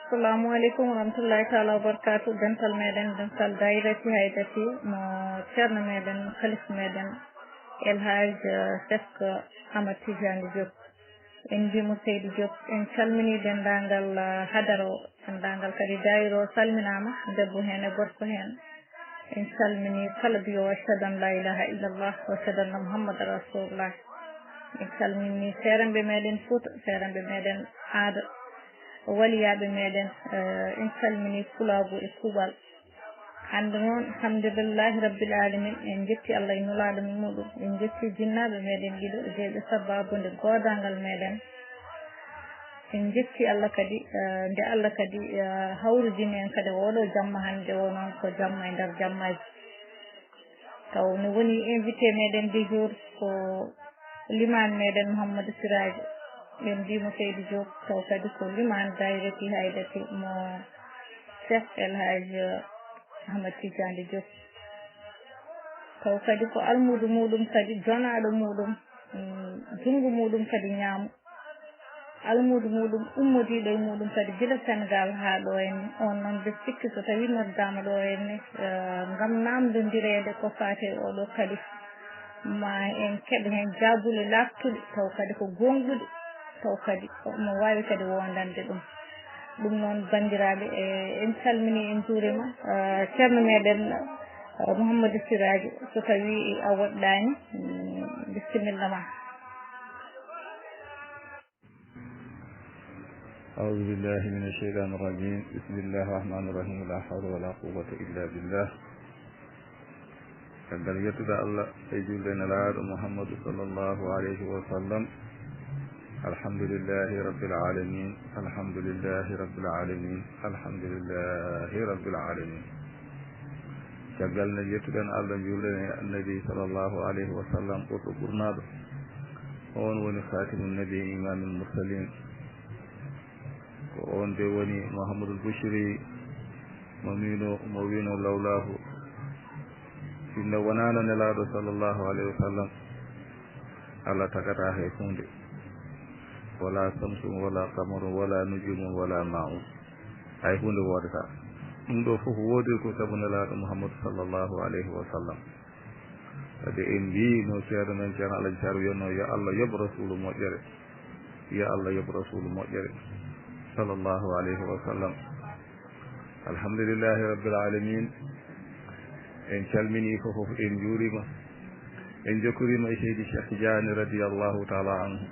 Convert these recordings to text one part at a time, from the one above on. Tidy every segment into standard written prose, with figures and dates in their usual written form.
Assalamu alaikum warahmatullahi ta'ala wabarakatuh. Dental meden dental dairati haydati mo ceerno meden khalif meden El Hadj Seck Ahmad Tidiane Diop en mbimo Seydou Diop en calmini dendagal hadaro dendagal kadi dairo salminama debbo hen e gorko hen en calmini kala biyo ashhadu an la ilaha illallah wa ashhadu anna muhammadar rasulullah en calmini seerambe meɗen Fouta seerambe meɗen aada waliyaɓe meɗen en calmini Pulago e Kuuɓal hande noon alhamdulillahi rabbil alamin en jetti Allah e nulaɗo muɗum en jetti jinnaɓe meɗen ɗiɗo jeeɓe sababude godagal meɗen en jetti Allah kadi nde Allah kadi hawridini en kadi oɗo jamma hande o noon ko jamma e nder jammaji taw ne woni invité meɗen du jour ko liman meɗen Mouhamadou Siraji ɓen mbimo Seydou Diop taw kadi ko liman dairati haydati mo Cheikh El Hadj Ahmad Tidiane Diop taw kadi ko almudo muɗum kadi jonaɗo muɗum jungo muɗum kadi ñaamu almudo muɗum ummodiɗo e muɗum kadi gila Sénégal ha ɗo henne on noon de sikki so tawi noddama ɗo henne gam namdodirede ko fate oɗo kadi ma en keɓa hen jabule lattuɗe taw kadi ko gonɗuɗe taw kadi mo wawi kadi wondande ɗum noon bandiraɓe en calmini en juurima ceerno meɗen Mouhamadou Siraji so tawi a woɗɗani bisimilla ma. أعوذ بالله من الشيطان الرجيم بسم الله الرحمن الرحيم لا حول ولا قوة إلا بالله caggal yettude Allah e julde nelaɗo Muhammadu sallallahu alayhi wa sallam alhamdulillahi rabbil alamin alhamdulillahi rabbil alamin alhamdulillahi rabbil alamin caggal ne yettuɗen Allah julde annabi sallallahu alayhi wa sallam ɓurɗo ɓurnaɗo on woni khatimun nabi imamul mursalin ko on de woni Mouhamadoul Bouchri mo wino lawlahu sinno wonano nelaɗo sallllahu alayhi wa sallam Allah tagata hay hunde wala samsum wala qamarum wala nujumum wala ma'um hay hunde wodata ɗum ɗo fof woodi ko sabu nelaɗo Mouhamadou sallllahu alayhi wa sallam kadi en mbino ceerno men ceerno Alaji Sar wiyatno yo Allah yoɓ rasulu moƴƴere yo Allah yoɓ rasulu moƴƴere sallllahu alayhi wa sallam alhamdulillahi rabbil alamin en calmini fofof en juurima en jokkorima e seydi Cheikh Tidiane radiallahu taala anhu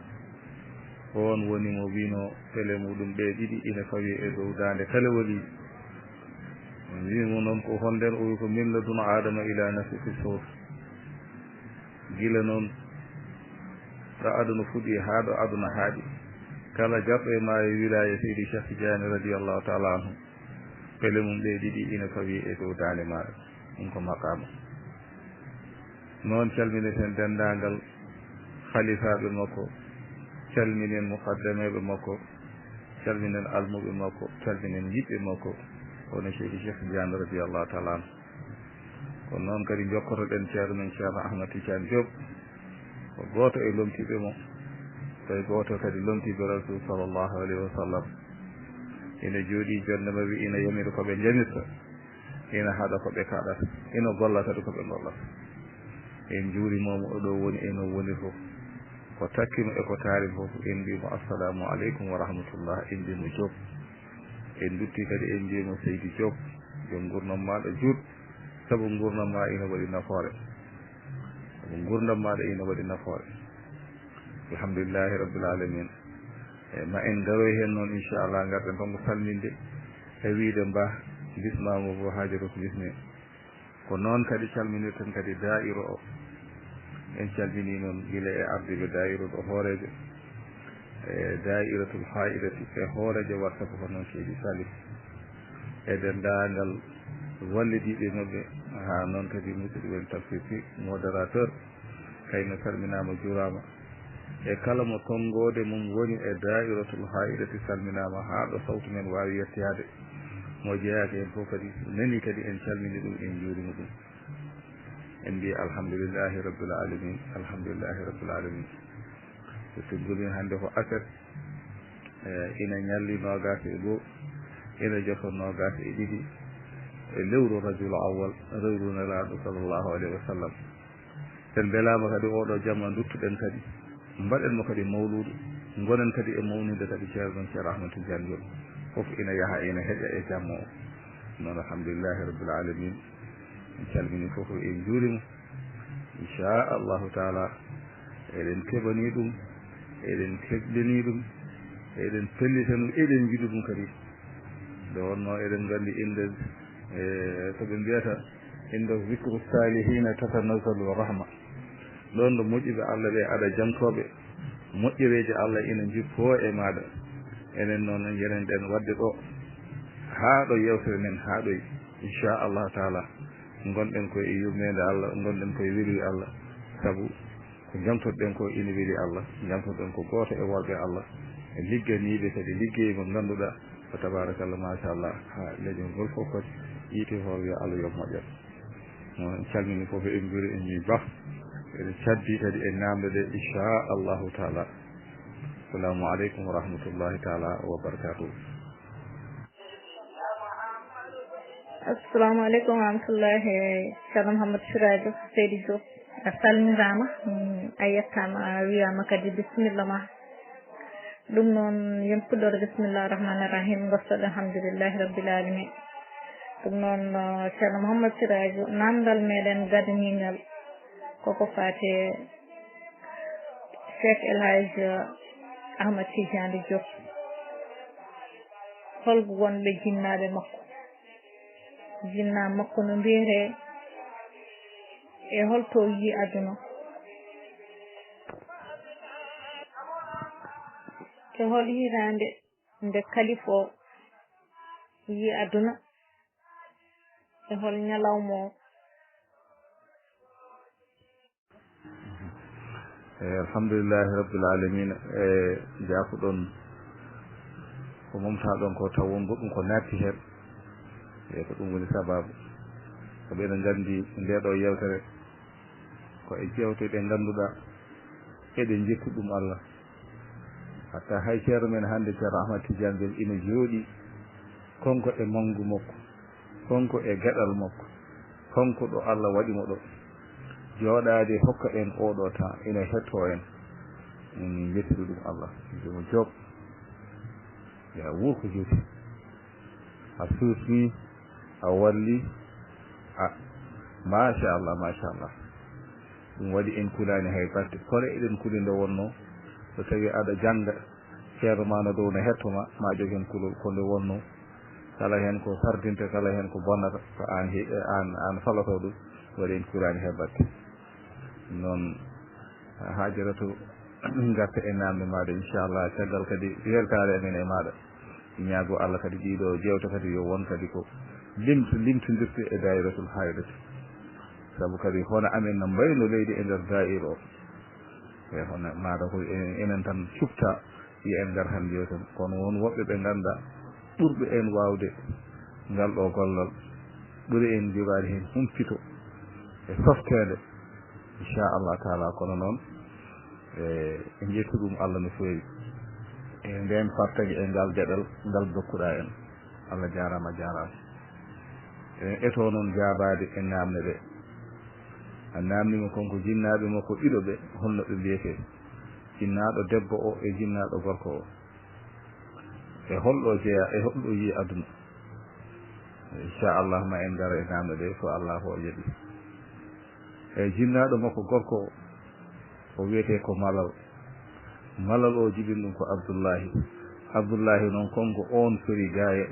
on woni mo wino télé muɗum ɓe ɗiɗi ina fawi e dow dande kala wali wimo noon ko honden o wi ko min ladun adama ila nafsi sour gila noon ɗo aduna fuɗɗi ha ɗo aduna haaɗi kala jaɓɓo e maayo wilaya seydi Cheikh Tidiane radiallahu taala anhu pele mum ɓe ɗiɗi ina fawi e dow dande maɗa ɗum ko maqama noon calmineten dendagal khalifaɓe makko calminen muqaddameɓe makko calminen almuɓe makko calminen yiɓɓe makko kono seydi Cheikh Tidiane radiallahu taala anhu kono noon kadi jokkotoɗen ceerno men ceerno Ahmad Tidiane Diop ko goto e lomtiɓe mo tawi goto kadi lomtiɓe rasul sallllahu alayhi wa sallam ina jooɗi jonde maɓɓe ina yamira koɓe jamirta ina haɗa koɓe kaɗata ina golla kadi koɓe gollata en juurimomo oɗo woni eno woni fof ko takkimo eko taari fof en mbimo assalamu aleykum wa rahmatullah en mbimo Diop en dutti kadi en mbimo Seydi Diop yo gurdam maɗa juut saabu gurdam ma ina waɗi nafoore saabu gurdam maɗa ina waɗi nafoore alhamdulillahi rabbil alamin ma en garoy hen noon inchallah garɗen tan ko salminde e wiide mba bismamo bo haajoto ko bismi ko noon kadi calminirten kadi da'ira o en calmini noon gila e ardiɓe da'iruɗo hooreɓe e da'iratul fa'idati e hooreje watta ko noon Seydi Salif e dendagal wallidiɓe mabɓe ha noon kadi musidɗo men tafsir modérateur kayno salminama juurama e kala mo tonggode mum woni e da'iratul fa'idati salminama ha ɗo sawtu men wawi yettiyade mo jeeyaka en fof kadi nani kadi en calmini ɗum en juurima ɗum en mbi alhamdulillahi rabbil alamin alhamdulillahi rabbil alamin so tedduni hande ko aset ina ñalli nogas e goo ina jotonno gas e ɗiɗi e lewru rajul awwal rewru nelaɗo sallllahu alayhi wa sallam sen belama kadi oɗo jamma duttuɗen kadi mbaɗenmo kadi mawludu gonen kadi e mawnide kadi ceerno ceerno ahmadou tidiane diop fof ina yaaha ina heƴa e jamma o noon alhamdulillahi rabbil alamin en calmini fof en juurima inchallahu taala eɗen keɓani ɗum eɗen keɓɗini ɗum eɗen pellita ɗum eɗen jiɗi ɗum kadi nde wonno eɗen nganndi inde ko ɓe mbiyata inde zicru salihina tatanazzalu rahma ɗon ɗo moƴƴuɓe allah ɓe aɗa jantoɓe moƴƴereji allah ina jippo e maɗa enen noon jenen ɗen wadde ɗo haa ɗo yewtere men haa ɗoy inchallahu taala gonɗen koye yurmede allah gonɗen koye weluy allah sabu ko jamtoɗen ko ina weeli allah jamtoɗen ko gooto e worɓe allah e ligganiɓe kadi liggey mo ngannduɗaa ko tabarakallah machallah ha leñol ngol fof kadi yiite hoore yo allah yo moƴƴat noon en calmini fof en mbiri en mbi ba eɗen caddi kadi e namde ɗe inchallahu taala assalamu aleykum wa rahmatullahi taala wa barakatuhu. assalamu aleykum wa rahmatullahi ceerno mouhamadou siradio seydi diop a salminama a yettama a wiyama kadi bisimilla ma ɗum noon yen puɗɗore bisimillahi rahmani rahim gostode alhamdulillahi rabbil alamin ɗum noon ceerno mouhamadou siradio namdal meɗen gadanigal koko fate cheikh El Hadj Ahmad Tidiane Diop holko wonɓe jinnaɓe makko jinna makko no mbiyete e holto yi aduna e hol hirande nde kalifo yi aduna e hol ñalawmo alhamdulillahi rabbil alamin jaafuɗon ko momta ɗon ko taw won goɗɗum ko natti hen e ko ɗum woni sababu ko ɓeɗen gandi ndeɗo yewtere ko e jewteɗe ganduɗa eɗen jettu ɗum allah hatta hay ceerno men hannde ceerno ahmad tidiane bel ina jooɗi konko e manggu makko konko e gaɗal makko konko ɗo allah waɗimo ɗo jooɗaade hokka en oɗo temps ina hetto en min jettiru ɗum allah jomo joob ya wurko joti a suusni a walli a machallah machallah ɗum waɗi en kulani hay batte kono eɗen kuli nde wonno so tawi aɗa janga ceerno ma no dow no hettoma ma jogen kulol ko nde wonno kala hen ko sardinte kala hen ko bonnata ko an faloto ɗum waɗi en kulani hay batte noon haajiratu garta e namde maɗa inchallah caggal kadi weltare amen e maɗa ñaago allah kadi ɗiɗo jewte kadi yo won kadi ko limtodirte e dayiratul haydati saabu kadi hono amen no mbayno leydi e nder da'ira o e hono maɗa ko enen tan cufta yo en gar han jewten kono won woɓɓe ɓe ganda ɓurɓe en wawde ngal ɗo gollal ɓuuri en jogade hen humpito e softede inchallah taala kono noon e jettu ɗum allah no fewi e nden fartagi e ngal gueɗal ngal dokkuɗa en allah jarama jarama eɗen eto noon jabade e namde ɗe a namnima konko jinnaɓe makko ɗiɗo ɓe holno ɓe mbiyete jinnaɗo debbo o e jinnaɗo gorko o e holɗo jeeya e holɗo yi aduna inchallah ma en gara e namde ɗe so allah ko jaɓi e jinnaɗo makko gorko o wiyete ko malal o jibin ɗum ko abdoullahi noon konko on sori gaye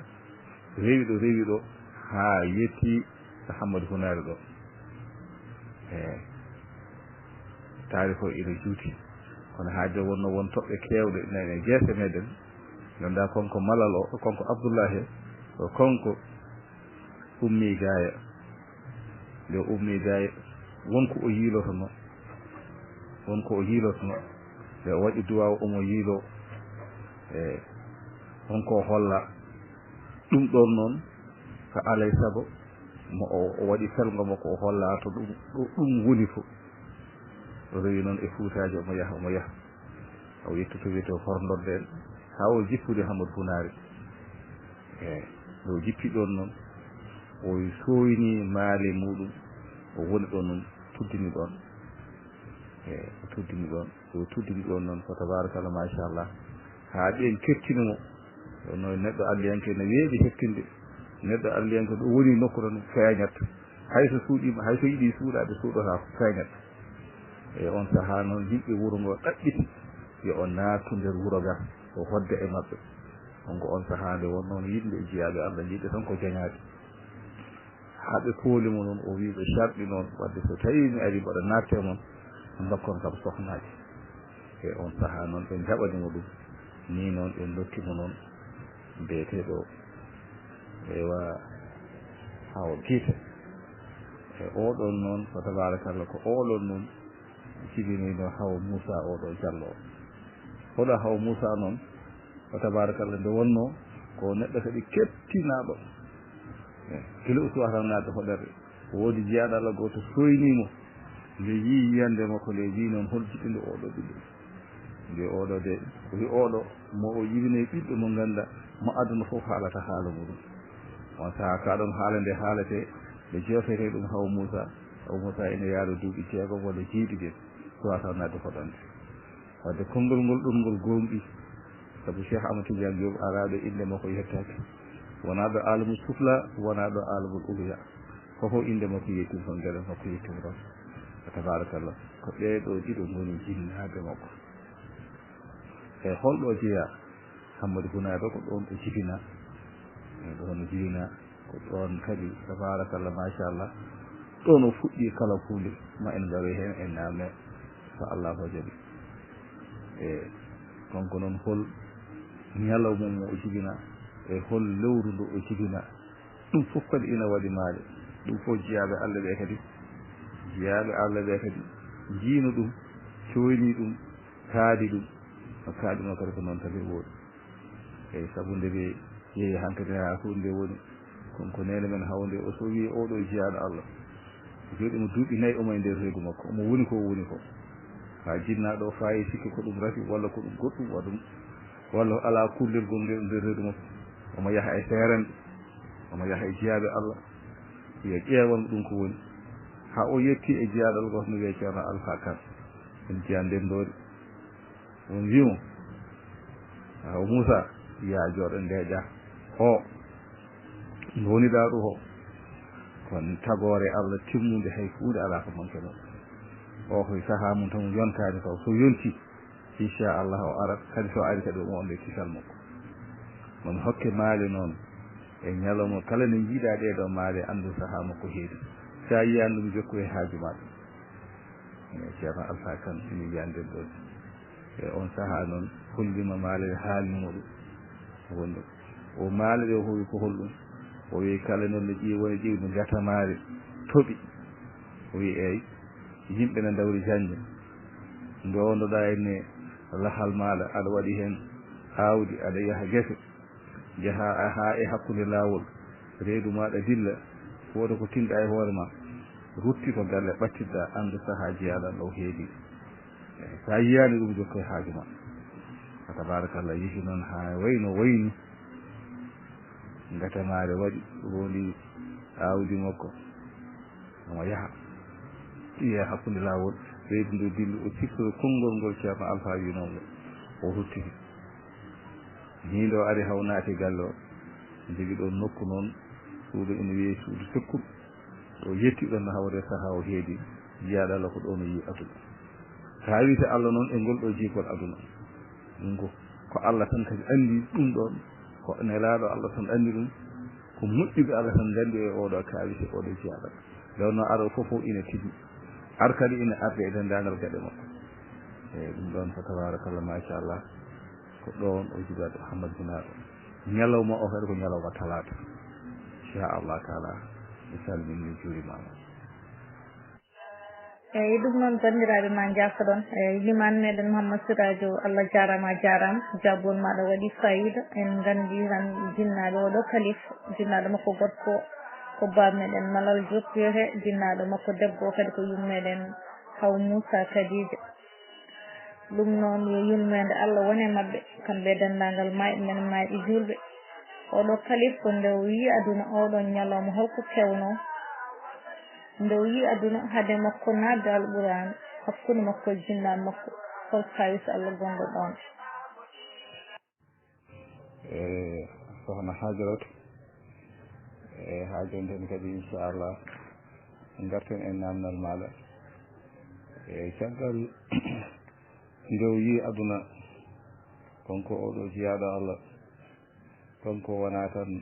rewi ɗo ha yetti Hammadou Hunare ɗo e taarifo ina juuti kono haajo wonno won toɓɓe kewɗe nene jeese meɗen ganda konko malal o konko abdoullahi o konko ummi gaye nde ummi gaye wonko o yiilotono nde o waɗi duwaw omo yiilo e wonko holla ɗum ɗon noon ko alay saago mo o waɗi felgo makko o holla to ɗum woni fo o rewi noon e fuutaji omo yaha o yettoto wiyete horndorde en ha o jippude Hammadou Hunare e o jippi ɗon noon o soyni maale muɗum o woni ɗon noon tuddini ɗon o tuddini ɗon o tuddini ɗon noon fa tabarakallah machallah ha ɓen kettinimo no neɗɗo alliyanke ne weeɓi heftinde neɗɗo alliyanke ɗo woni nokku tan feeñat hayso suuɗima hayso yiiɗi suuɗade suuɗata ko feeñat e on saaha noon yimɓe wuuro ngo ɗaɓɓiti yo o naattu nder wuuro ga o hodde e maɓɓe onko on saaha nde won noon yimɓe jeeyaɓe Allah jiiɗe tan ko jañaade haaɓe poolimo noon o wiiɓe sharɗi noon wadde so tawi mi ari mbaɗa natte moon dokkon kam sohnaji e on saaha noon ɓe jaɓanimo ɗum ni noon ɓe dokkimo noon mbiyeteɗo ewa hawo kiite e oɗon noon fa tabarakallah ko oɗon noon jibinino hawo Moussa oɗo Diallo oɗo hawo Moussa noon fa tabarakallah nde wonno ko neɗɗo kadi kettinaɗo kilo usuwata naade hoɗere woodi jeyaɗo Allah goto soynimo nde yii yiyande makko nde wi noon hol jiɗinde oɗo ɓiɗɗo nde oɗo de wi oɗo mo o yibine ɓiɗɗo mo ganda mo aduna fof haalata haala muɗum on saaha kaɗon haala nde haalete ɓe jofete ɗum hawo Moussa ene yaaro duuɓi jeegom walla jeeɗiɗi suwata nadde hoɗande wadde konngol ngol ɗum ngol gonɗi sabu Cheikh Amadou Tidiane Diop araɓe inde makko yettaki wona ɗo alamul sufla wona ɗo alamul uliya fofo inde makko yettim toon gueɗe makko yettim toon tabarakallah ko ɓeeɗo ɗiɗo goni jinnaɓe makko e holɗo jeeya Hammadou Bounado ko ɗon ɗo jibina e ɗon jibina ko ɗon kadi tabarakallah machallah ɗon o fuɗɗi kala hunde ma en gawe hen en namne so Allah ho jaɓi e konko noon hol ñalawma mo o jibina e hol lewru ndu o jibina ɗum fof kadi ina waɗi maale ɗum fof jeeyaɓe Allah ɓe kadi jeeyaɓe Allah ɓe kadi jiino ɗum coyni ɗum kaadi ɗum no kaaɗino kadi ko noon tagi woɗi eyyi sabu nde ɓe yeehi hankkadi ha hunde woni konko nene men hawde o so wi oɗo jeeyaɗo Allah joɗimo duuɓi nayyi omo e nder reedu makko omo woni ko woni ko ha jinnaɗo o fayi sikki ko ɗum rafi walla ko ɗum goɗɗum waɗum walla ala kullirgol ngel nder reedu makko omo yaha e seerenɓe omo yaha e jeeyaɓe Allah yo ƴeewon ɗum ko woni ha o yetti e jeeyaɗal goto no wiye ceerno Alpha Kane en jeeya ndendori on wimo haw Moussa ya jooɗo ndeeƴa o goniɗa ɗo o kon tagore Allah timmude hay hunde ala ko manque noon o koye saaha mum tan yontani taw so yonti inchallah o arat kadi so ari kadi omo onde kisal makko mon hokke maale noon e ñalawma kala ne jiiɗa ɗeɗo maale andu saaha makko heedi sa yiyani ɗum jokku e haaju maɗa e ceerno Alpha Kane ina yiyanden ɗo e on saaha noon hollima maale haalnimo ɗum wonɗo o maale ɗe o howi ko holɗum o wi kala noon ne ƴiwone ƴiwde gata maare toɓi o wi eyyi yimɓe ne dawri jañde ndownoɗa enne lahal maɗa aɗa waɗi hen awdi aɗa yaaha guese jaaha ha e hakkude lawol reedu maɗa dilla woto ko tinɗa e hoore ma rutti to galle ɓattiɗɗa andu saaha jeeyaɗan ɗo heedi sa yiyani ɗum jokko e haaju ma fa tabarakallah yeehi noon ha wayno wayni gatamare waɗi rondi awdi makko omo yaha iya hakkude lawol reedu ndu dilli o cikkoyo konngol ngol ceerno Alpha winomo o ruttiti ni ɗo ari haw naati galle o jogui ɗo nokku noon suudu ene wiye suudu sekkum o yetti ɗon no hawre saaha o heedi jiyaɗo Allah ko ɗo no yi aduna sa wite Allah noon e ngol ɗo jiikol aduna ɗum ko Allah tan kadi andi ɗum ɗon ko nelaɗo Allah tan andi ɗum ko moƴƴuɓe Allah tan gandi e oɗo kawite oɗo jiyaɗo nde no ara fofo ina tiɗi ar kadi ina arde e dendagal gueɗe makko eyyi ɗum ɗon fa tabarakallah machallah ko ɗon o jibata Hammadou Bounado ñalawma o kadi ko ñalawma talata inchallah taala mi salmini mi juurimama eyyi ɗum noon bandiraɓe ma jaffoɗon e liman meɗen Mouhammad Siradio Allah jarama jabol maɗa waɗi fayida en gandi tan jinnaɗo oɗo kalif jinnaɗo makko gorko ko bab meɗen Malal Diop wiyete jinnaɗo makko debbo kadi ko yummeɗen haw Moussa Kadija ɗum noon yo yurmede Allah wone mabɓe kamɓe dendagal mayɓe men mayɓe julɓe oɗo kalifa nde o yi aduna oɗon ñalawma holko kewno nde o yi aduna hade makko nadde alquran hakkude makko e jinnaɓe makko hol kawis Allah gonɗo ɗon sohna Hajaratu ha jonten kadi inchallah garten e namdal maɗa caggal nde o yi aduna konko oɗo jiyaɗo Allah konko wona tan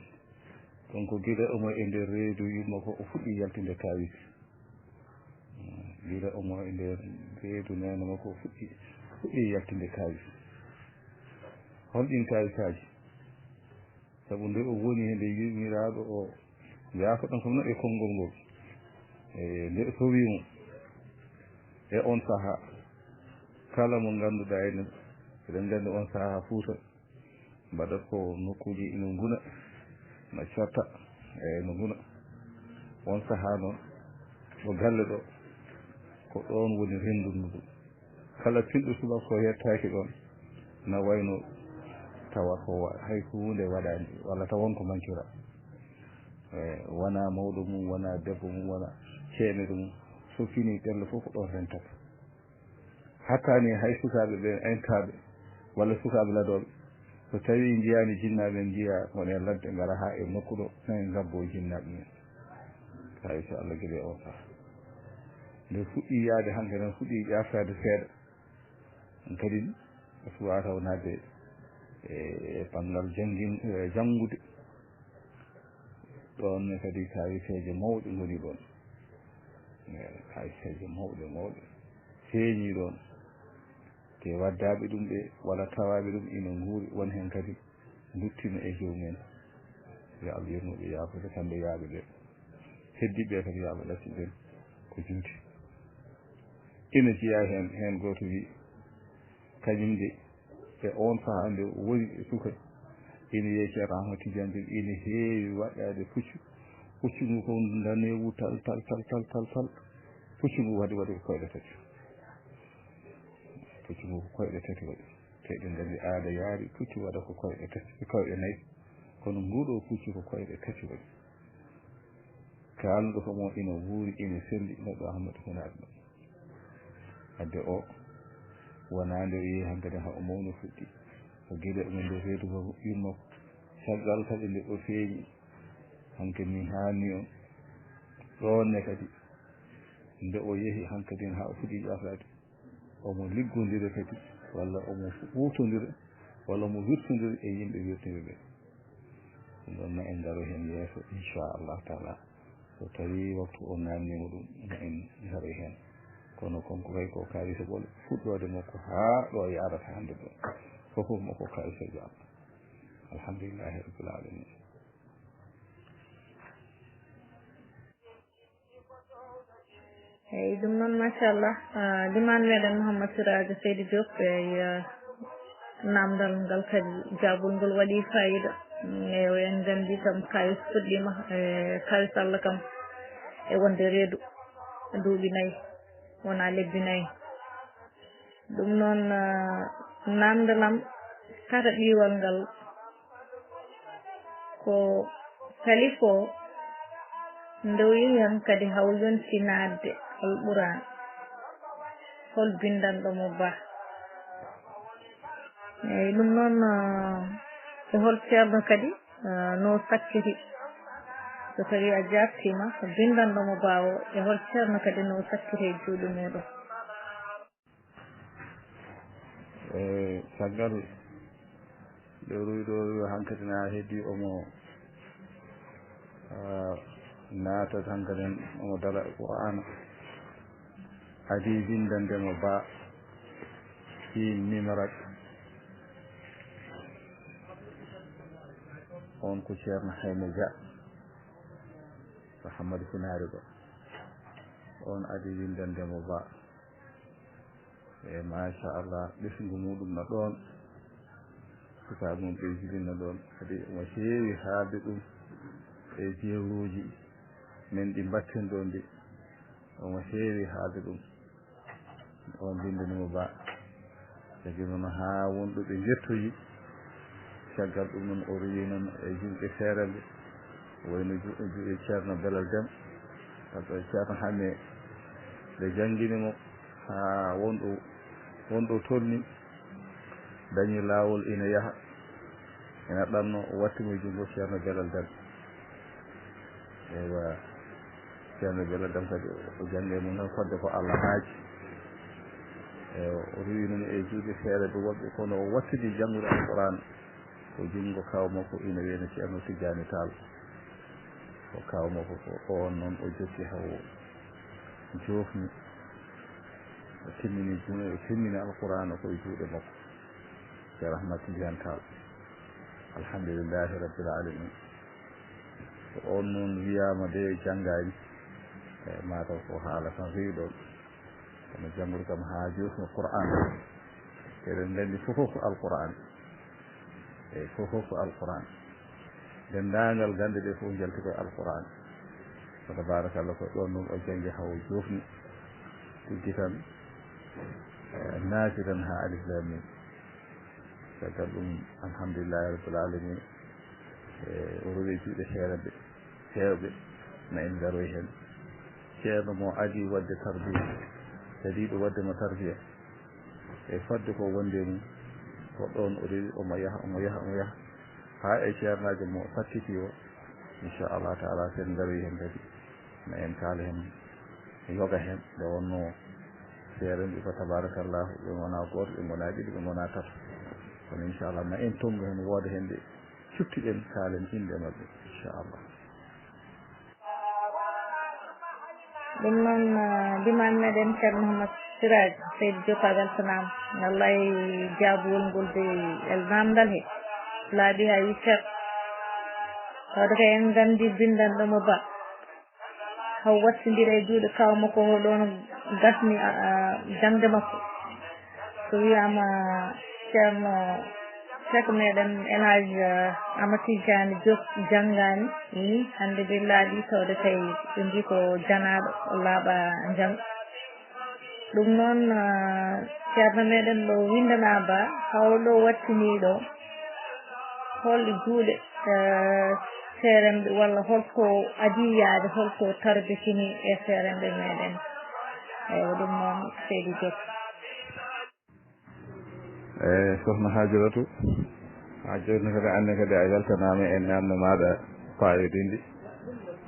konko guila omo e nder reedu yimmo ko o fuɗɗi yaltinde kawis guila omo e nder reedu nene makko o fuɗɗi yaltinde kawis holɗin kawisaji sabu nde o woni hende yimiraɗo o yaako ɗon kam no e konngol ngol nde sowimo e on saaha kala mo ngannduɗa enen eɗen nganndi on saaha Fuuta mbaɗat ko nokkuji ino nguna no cotta no nguna on saaha noon ɗo galle ɗo ko ɗon woni renndundu kala pinɗo subaka ko yettaki ɗon no wayno tawa ko hay ko hunde waɗani walla taw wonko mankira wona mawɗo mum wona debbo mum wona ceemeɗo mum so fini ɓerde fof ko ɗon rentata hattani hay sukaɓe ɓe intaɓe walla sukaɓe ladoɓe so tawi jiyani jinnaɓe en jiya wone ladde gara ha e nokku ɗo nan gabbo jinnaɓe men tawi so Allah gueɗe o saaha nde fuɗɗi yaade hanke tan fuɗɗi ƴaftade seeɗa kadi suwa taw nadde e banggal janngude ɗon kadi kawiseje mawɗe ngoni ɗon kawiseje mawɗe feeñi ɗon te waddaɓe ɗum ɓe walla tawaɓe ɗum ina nguuri won hen kadi duttima e jewmumen yo Allah yurmoɓe yafude kamɓe yaaɓe ɓe heddiɓe kadi yo Allah ɗacciɗen ko juuti ina jiya hen goto wi kañum de e on saaha nde woni e suka ina yeeyi Cheikh Ahmad Tidiane de ina heewi waɗɗade puccu ngu ko danewu tal puccu ngu waɗi ko koyɗe tati puccu ngu ko koyɗe tati waɗi te eɗen nganndi aada yaari puccu waɗa ko koyɗe tati koyɗe nayyi kono nguɗo puccu ko koyɗe tati waɗi kalnuɗo komo ina wuuri ina selli neɗɗo Ahmad henaɗo ɗo adde o wona nde o yeehi hankadi ha o mawni fuɗɗi o guila ɗumen nde reedu ko yummo caggal kadi nde o feeñi hanke ni haanni on ɗonne kadi nde o yeehi hankadi ha o fuɗɗi ƴafrade omo liggodira kadi walla omo wurtodira walla omo wirtodira e yimɓe wirtuɓe ɓe ɗum ɗon ma en daro hen yeeso inchallah taala so tawi waktu o namnima ɗum ma en daro hen kono konko kay ko kaalisa ɓolo fuɗɗode makko ha ɗo yarata hande ɗo fofof makko kaalisaji Allah alhamdulillahi rabbil alamin eyyi ɗum noon machallah liman meɗen Mouhammad Sirajo Seydi Diop e namdal ngal kadi jabol ngol waɗi fayida en gandi kam kayis fuɗɗima e kayis Allah kam e wonde reedu duuɓi nayyi wona lebbi nayyi ɗum noon namdalam kata ɗiwal ngal ko kalifa o nde o yeehi han kadi haw yonti nadde alquran hol bindanɗomo ba eyyi ɗum noon e hol ceerno kadi no sakkiri so tawi a jartima ko bindanɗomo ba o e hol ceerno kadi no sakkiri e juuɗe muɗum caggal nde ruyɗo hankkadi na heddi omo natat hankkadi omo dala e Qur'ana adi bindandemo ba fi mimrat on ko ceerno Hayna Dia to Hammadou Funari ɗo on adi bindandemo ba e machallah ɓesgu muɗum no ɗon sukaɓe mum ɓe jilinno ɗon kadi omo heewi haalde ɗum e jewruji men ɗi mbatten ɗon ɗi omo heewi haalde ɗum on bindanimo ba kadi noon ha wonɗo ɓe jettoyi caggal ɗum noon o rewi noon e julɓe feereɓe wayno juuɗe ceerno Belal Deme par ce que ceerno Hamme ɓe jangguinimo ha wonɗo tolni dañi lawol ina yaaha ena ɗanno o wattimo junngo ceerno Belal Deme ewa ceerno Belal Deme kadi o jangge mum tan fodde ko Allah haaji o rewi noon e juuɗe feereɓe woɓɓe kono o wattidi janngude alquran ko junngo kaw makko ina wiyene ceerno Tidiani Tall ko kaw makko ko on noon o jokki haw jofni o timmini alquran koye juuɗe makko ceerno Ahmad Tidiani Tall alhamdulillahi rabbil alamin so on noon wiyama de janggani mataw ko haala tan rewi ɗon kono janngude kam ha jofno Qur'an eɗen gandi fofof ko alquran e fofof ko alquran dendagal gande ɗe fof jalti koye alquran fa tabarakallah ko ɗon noon o janggi haw jofni tiggi tan naati tan ha alif lam mim caggal ɗum alhamdulillahi rabbil alamin o rewi juuɗe feereɓe hewɓe ma en garoy hen ceerno mo adi wadde tarbiya kadiɗo waddemo tarbiya e fadde ko wonde mum ko ɗon o rewi omo yaha ha e ceernajo mo fattiti o inchallah taala sen garoy hen kadi ma en kaala hen yoga hen nde wonno seere mbi ko tabarakallahu ɓe gona goto ɓe gona ɗiɗi ɓe gona tato kono inchallah ma en tongu hen wooda hen de cuttiɗen kaalen inde mabɓe inchallah ɗum noon diman meɗen ceerno Mouhammad Siraj Seydi Diop agal sanam wallay jaabuwol ngol de el namdal he laaɓi ha wiccat tawde kay en gandi bindanɗomo ba haw wattidira e juuɗe kaw makko ɗon gasni jangde makko so wiyama ceerno sek meɗen El Hadj Amadou Tidiani Diop janggani ni hande ɓe laaɓi tawde kay ɓe mbi ko janaɗo o laaɓa jang ɗum noon ceerno meɗen ɗo windana ba hawɗo wattiniɗo holɗo juuɗe seeremɓe walla holko adi yaade holko tarbitini e seeremɓe meɗen eyyi ɗum noon Seydi Diop sohna Hajiratu ha joni kadi anne kadi a weltanama e namde maɗa fayodinde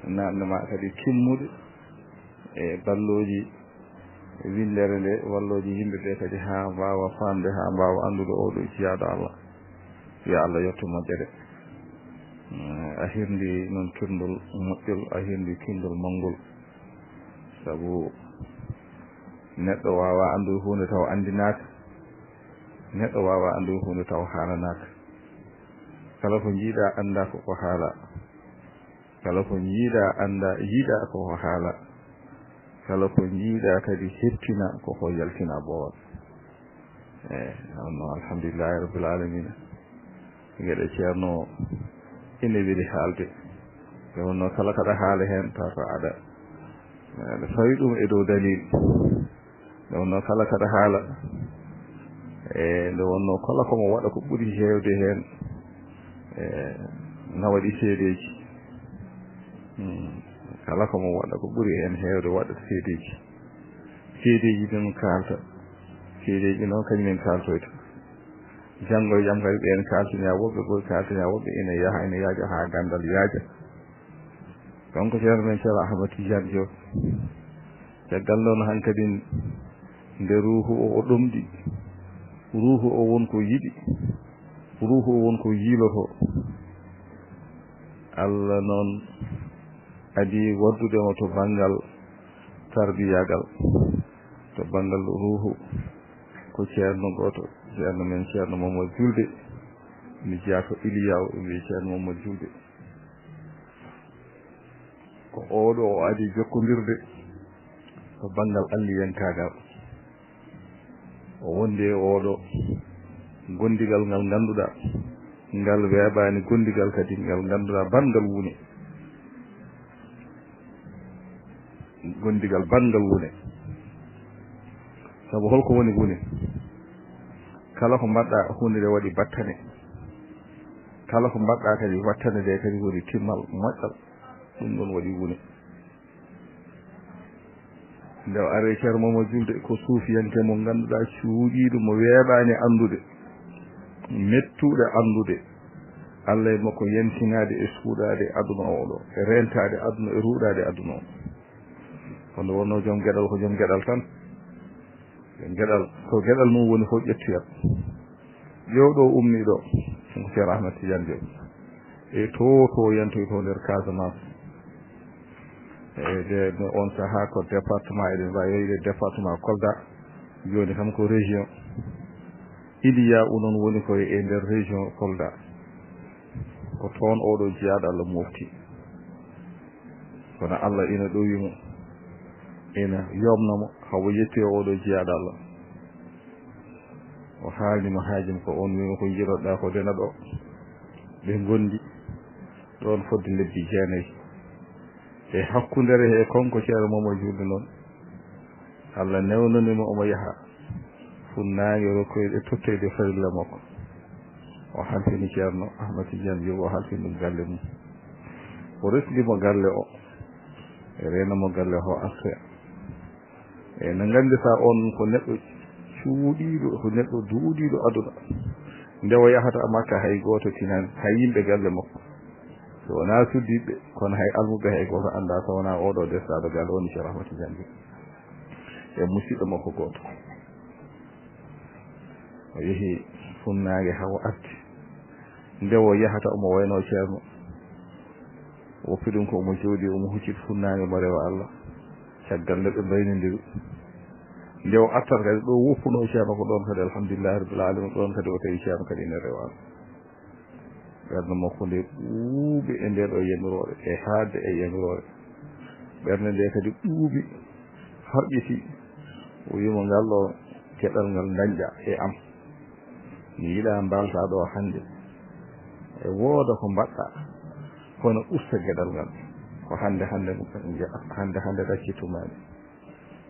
namde ma kadi timmude e balloji windere nde walloji yimɓeɓe kadi ha mbawa famde ha mbawa andude oɗo jiyaɗo Allah yo Allah yetto moƴƴere a hirndi noon kindol moƴƴol a hirndi kindol manngol sabu neɗɗo wawa andude hunde taw andinaka neɗɗo wawa andude hunde taw haalanaka kala ko jiiɗa anda koko haala kala ko jiiɗa anda yiiɗa koko haala kala ko jiiɗa kadi hettina koko yaltina boowal no alhamdulillahi rabbil alamin gueɗe ceerno ine weli haalde nde wonno kala kaɗa haala hen taw ko aɗa fawi ɗum e dow dalil nde wonno kala kaɗa haala nde wonno kala komo waɗa ko ɓuri hewde hen na waɗi seedeji kala komo waɗa ko ɓuri hen hewde waɗata seedeji ɗum kalta seedeji noon kañumen kaltoyta janggo e jaam kadi ɓen kaltina woɓɓe ɓoy kaltina woɓɓe ina yaaja ha gandal yaaja donc ceerno men ceerno Ahmad Tidiane Diop caggal noon hankkadi nde ruuhu o ɗomɗi ruuhu o wonko yiɗi ruuhu o wonko yiiloto Allah noon adi waddudemo to banggal tarbiyagal to banggal ruuhu ko ceerno goto ceerno men ceerno Mamadou Julde mi jeeya ko Iliyaw mi ceerno Mamadou Julde ko oɗo o adi jokkodirde to banggal alliyankagal o wonde oɗo gondigal ngal ganduɗa ngal weeɓani gondigal kadi ngal ganduɗa bangal wune gondigal bangal wune sabu holko woni wune kala ko mbaɗɗa hunde nde waɗi battane kala ko mbaɗɗa kadi wattane de kadi woni timmal moƴƴal ɗum ɗon waɗi wune nde o ari ceerno momo julde ko suufiyanke mo ngannduɗaa cuuɗiiɗo mo weeɓaani anndude mettuuɗe anndude Allah e makko yentinaade e suuɗaade aduna o ɗo e rentaade aduna e ruuɗaade aduna o kono wonno jom geɗal ko jom geɗal tan jom geɗal ko geɗal mum woni fof ƴettuyat ƴewɗo ummi ɗo ko ceerno Ahmad Tidiane Diop e to yentoy to nder Casamance de on sahaa ko département eɗen mbawi wiyde département Kolda joni kam ko région Iliya onon woni koye e nder région Kolda ko toon oɗo jeyaɗo Allah mofti kono Allah ina ɗowimo ina yomnamo hawo yetti o oɗo jeyaɗo Allah o haalnimo haajim ko on wima ko jiroɗa ko dena ɗo ɓe gondi ɗon fodde lebbi jeenayyi e hakkundere he konko ceerno momo julde noon Allah newnanimo omo yaha funnaange rokkoyde tottede farilla makko o halfini ceerno Ahmad Tidiane Diop o halfini ɗum galle mum o resdimo galle o e renamo galle o artoya e no ngandita on ko neɗɗo cuuɗiɗo ko neɗɗo duuɗiɗo aduna nde o yahata Makka hay goto tinani hay yimɓe galle makko so wona suddiɓe kono hay almuɓe hay goto anda so wona oɗo destaɗo galle woni Cheikh Ahmad Tidiane Diop e musidɗo makko goto o yeehi funnaange hawo arti nde o yahata omo wayno ceerno woppi ɗum ko omo jooɗi omo huccit funnaange mo rewa Allah caggal nde ɓe mbaynodiri nde o artat kadi ɗo woppuno ceerno ko ɗon kadi alhamdulillahi rabbil alamin ɗon kadi o tawi ceerno kadi ene rewa Allah ɓernde makko nde ɓuuɓi e nder ɗo yamirore e haadde e yamirore ɓernde nde kadi ɓuuɓi harƴiti o wimo ngal ɗo geɗal ngal dañƴa e am mi yiɗa mbalta ɗo hannde e wooda ko mbaɗɗa kono usta geɗal ngal ko hannde hannde ɗaccitumani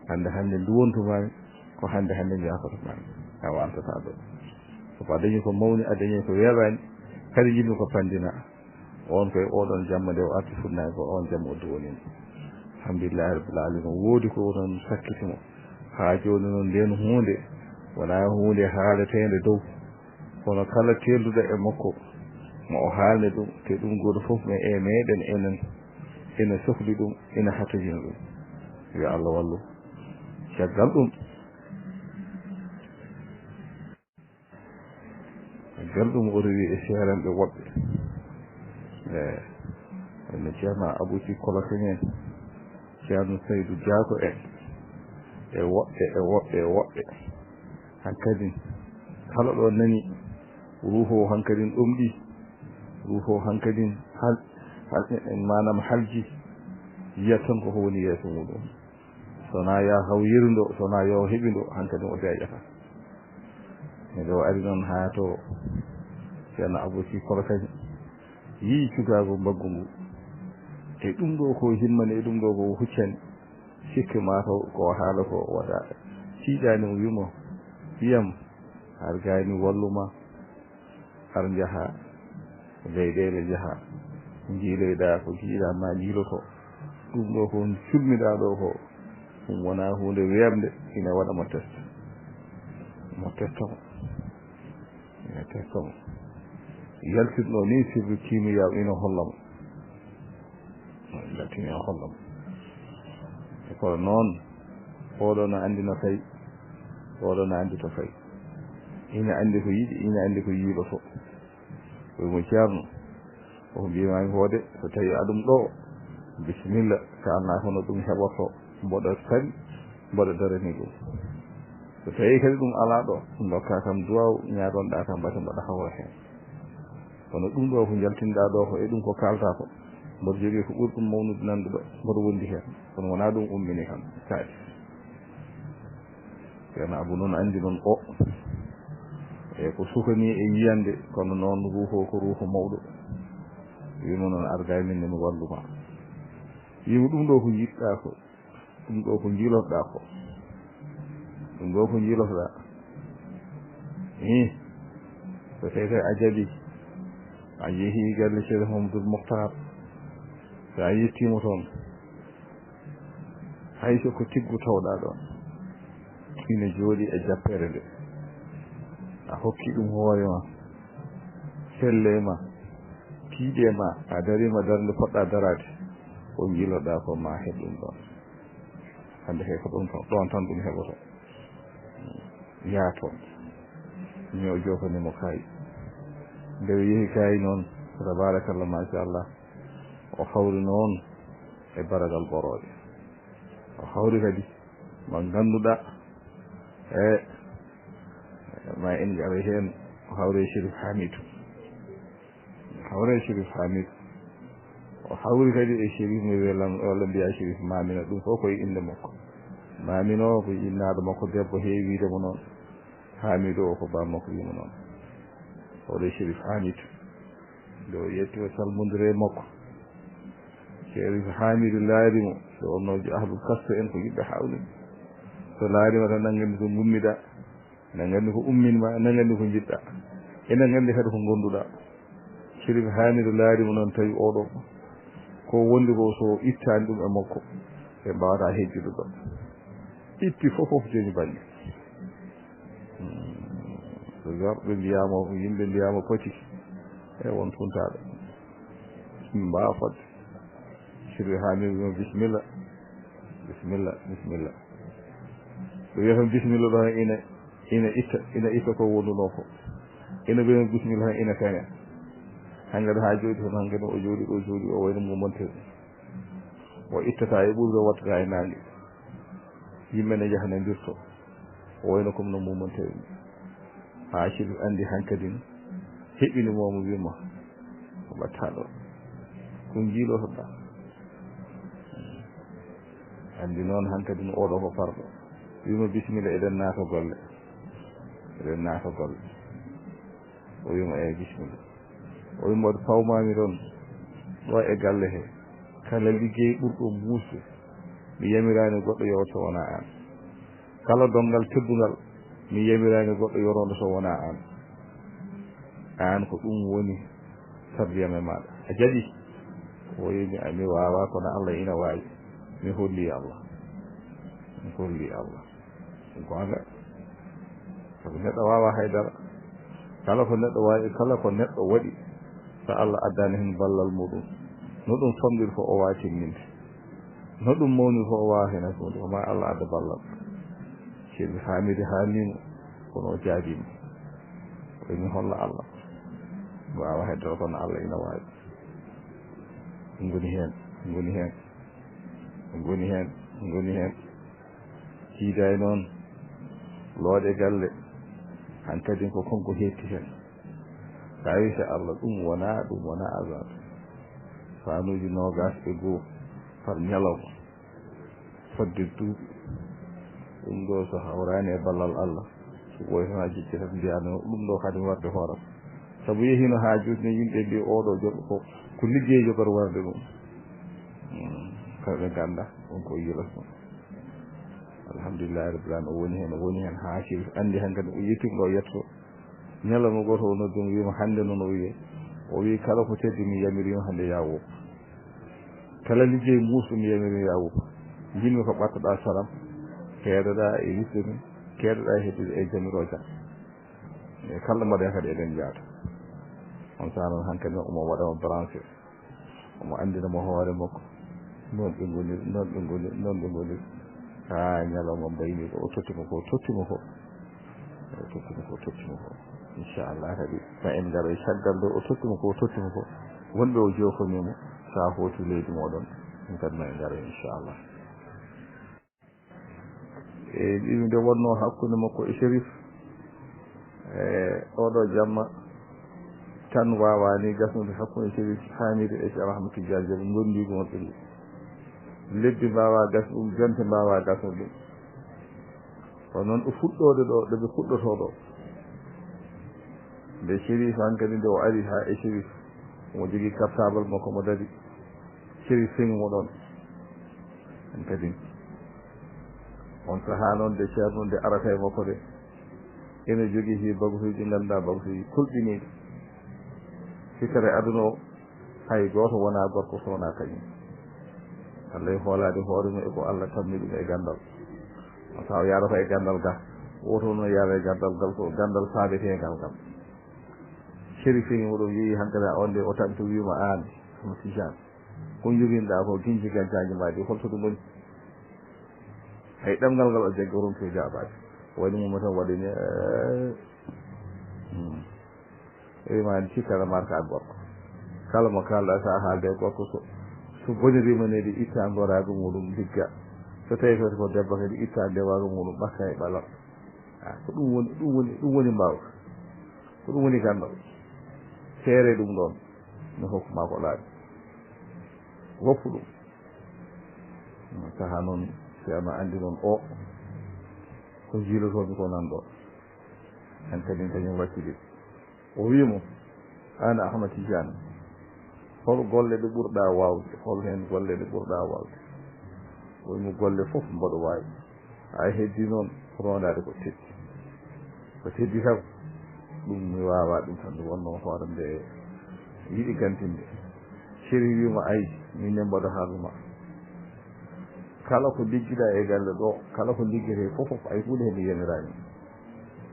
hannde nduwontumani ko hannde jafotomani a wantata ɗo soko a dañi ko mawni a dañi ko weeɓani kadi yimmi ko pandina on koye oɗon jamma nde o arti funnayi ko on jamma o duwonino alhamdulillahi rabbil alamin woodi ko noon sakkitimo haa joni noon nden hunde wona hunde haaletede dow kono kala telduɗo e makko mo o haalne ɗum te ɗum goto fof me e meɗen enen ene sohli ɗum ene hatojina ɗum yo Allah wallu caggal ɗum o rewi e seeranɓe woɓɓe no ceerno Abouti Kolofen en ceerno Saydou Diako en e woɓɓe hankkadi kala ɗo nani ruuho hankkadin ɗomɗi ruuho hankkadin manam halji yiyat tan ko woni yeeso muɗum sona ya haw yirindo sona yo heɓindo hankkadin o deƴata nde o ari noon haa to ceerno Abouti Kolofen yii cukago mbaggu ngu e ɗum ɗo ko himmani e ɗum ɗo ko huccani sikki mataw ko haala ko waɗa tiiɗani mo wimo yiyam har gayni walluma har jaha leyɗele jaha jiiloyɗa ko jiiɗa ma jiiloto ɗum ɗo ko culmiɗa ɗo ko ɗum wona hunde weemde ina waɗamo test mo testamo yaltirɗo ni sirru kimiyaw ina hollamo yaltini o hollamo e kono noon oɗo no andi no fayi oɗo no andi to fayi ina andi ko yiɗi ina andi ko yiiloto koyemo ceerno koko mbimami ko de so tawi aɗum ɗo bisimilla kalna kono ɗum heɓoto mboɗo sari mboɗo darani ɗum so tawi kadi ɗum ala ɗo dokka kam duwaw ñagonɗa kam mbate mbaɗa hawra hen kono ɗum ɗo ko jaltinɗa ɗo ko e ɗum ko kalta ko mboɗo jogui ko ɓuri ɗum mawnude nande ɗo mboɗo wondi hen kono wona ɗum ummini kam kaali ceerno Abou noon andi noon o e ko sukani e yiyande kono noon ruuho ko ruuho mawɗo wimo noon arga min nemi walluma wimo ɗum ɗo ko jiɗɗa ko ɗum ɗo ko jiilotoɗa ko ɗum ɗo ko jiilotoɗa so tawi kay a a yeehi galle Cheikh Mamadou Mokhtar sa yettima toon hayso ko tiggu tawɗa ɗon ina jooɗi e jappere nde a hokki ɗum hoore ma selle ma tiiɗe ma a darima darde poɗɗa darade ko jiiloɗa ko ma heɓ ɗum ɗon hande kay ko ɗon tan ɗum heɓoto yaato ño jofanimo kayi nde yeehi kayi noon tabarakallah machallah o hawri noon e baragal boroɗe o hawri kadi mo ganduɗa ma en gara hen o hawre Chérif Hamidou o hawri kadi e Chérif mi welam walla mbiya Chérif Mamina ɗum fof koye inde makko Mamino ko innaɗo makko debbo heewidemo noon Hamidou o ko ba makko wimo noon hawre Chérif Hamidou nde o yetti o salmodire makko Chérif Hamidou laarimo so onnoji ahlul kasto en ko yimɓe hawni so laarima tan nangandi ko gummiɗa nangandi ko umminma nangandi ko jiɗɗa enen gandi kadi ko gonduɗa Chérif Hamidou laarimo noon tawi oɗo ko wondi ko so ittani ɗum e makko ɓe mbawata hejjude ɗon itti fof joni bañi so garɓe mbiyama yimɓe mbiyama poti e won funtaɗo mbawa fodde Chérif Hamidou bisimilla so wiya tan bisimilla ɗo ina itta ko wonduno ko ina wiya bisimilla tan ina kaña hankkadi ha jooɗi toon hankkadi o jooɗi o wayno mo montere o ittata e ɓurde o wattata e nangue yimɓe ne jahane ndirto o wayno comme no mumontere ni ha Chérif andi hankkadi heɓini momo wima ko mbatta ɗo ko jiilotoɗa andi noon hankkadi no oɗo ko farɗo wima bisimilla eɗen naata golle o wima eyi bisimilla o wima waɗi pawmami ɗon ɗo e galle he kala liggey ɓurɗo muusde mi yamirani goɗɗo yewta so wona an kala dongal teddugal mi yamirani goɗɗo yorondo so wona an ko ɗum woni tarbiyame maɗa a jaɓi o wimi mi wawa kono Allah ina wawi mi holli Allah gonga sabu neɗɗo wawa haydara kala ko neɗɗo wawi kala ko neɗɗo waɗi so Allah addani hen ballal muɗum no ɗum famɗiri fo o wawi timminde no ɗum mawni fo o wawa hen hunde ko ma Allah adda ballal Chérif Hamidou haalimo kono o jaabima omi holla Allah wawa haydara kono Allah ina wawi ngoni hen jiiday noon looɗe galle hankkadi ko konko hetti hen tawi so Allah ɗum wona azab fanuji nogas e goo par ñalawma fodde duuɓi ɗum ɗo so hawrani e ballal Allah so ɓoy tan a jicci tan mbiyano ɗum ɗo kadi warde hooram sabu yehino ha jutni yimɓe mbi oɗo joɗɗo ko liggey jogor warde ɗum kamɓe ganda wonko yiilatno alhamdulillahi rabbil alamin o woni hen ha Chérif andi hankkadi o yettima ɗo yetto ñalawma goto o noddum wima hande noon o wiye o wi kala ko teddi mi yamirima hande ya woppa kala liggey muusɗo mi yamirima ya woppa jinmi ko ɓattoɗa saram keeɗoɗa e wisdemi keeɗoɗa e heddude e jamiro jam e kala mbaɗen kadi eɗen jaata on saaha noon hankkadi omo waɗama branché omo andinamo hoore makko noon ɓe goniri ha ñalawma mbayni ko o tottima ko inchallah kadi ma en ngara e caggal ɗo o tottima ko wonɓe o jofonimo sa hooti leydi moɗon ɗum kadi ma en ngara inchallah e ɗimi nde wonno hakkude makko e Chérif oɗo jamma tan wawani gasnude hakkude Chérif Hamidou e Cheikh Ahmadou Tidiane Diop gondi ko wonɓe ɗi leddi mbawa gas ɗum jonte mbawa gasnude ɗum kono noon ɗo fuɗɗode ɗo ɗoɓe fuɗɗoto ɗo nde Chérif hankkadi nde o ari ha e Chérif omo jogui cartable makko mo dari Chérif sengimo ɗon en kadi on saaha noon nde ceerno nde arata e makko de ene jogui hi bagasuji ɗi ganduɗa bagasuji kulɓiniɗi fikere aduna o hay goto wona gorko so wona kañum Allah e hoolade hoore mum e ko Allah tammi ɗum e gandal taw yarata e gandal ga woto no yaara e gandal gal ko gandal faabetegal kam sérifini oɗon yeehi hankkadi on de o tanto wiima an mo sijan ko joguinɗa ko guinji gancaji ma ɗi holto ɗum woni hay ɗemgal ngal o jaggi oɗon to jaabade waɗi mum tan waɗini wiima cikkata marka gorko kala mo kalɗa sa haalde gorko so bonirima nede itta gorago muɗum digga so tawi kadi ko debbo kadi itta ndewago muɗum ɓakka e ɓalal ko ɗum woni mbawka ko ɗum woni gandal seere ɗum ɗon no hokkuma ko laaɓi woppu ɗum saha noon ceerno andi noon o ko jiilotomi ko nan ɗo en kadi kañum wakkili o wiimo an Ahmad Tidiane hol golle ɗe ɓurɗa wawde hol hen golle ɗe ɓurɗa wawde wonmo golle fof mboɗo wawi ha heddi noon rondade ko teddi tan ɗum mi wawa ɗum tan ɗum wonno hoore nde yiɗi gantinde seri wima ayi minne mboɗo haaluma kala ko liggiɗa e galle ɗo kala ko liggete fof ay hunde hen yamirani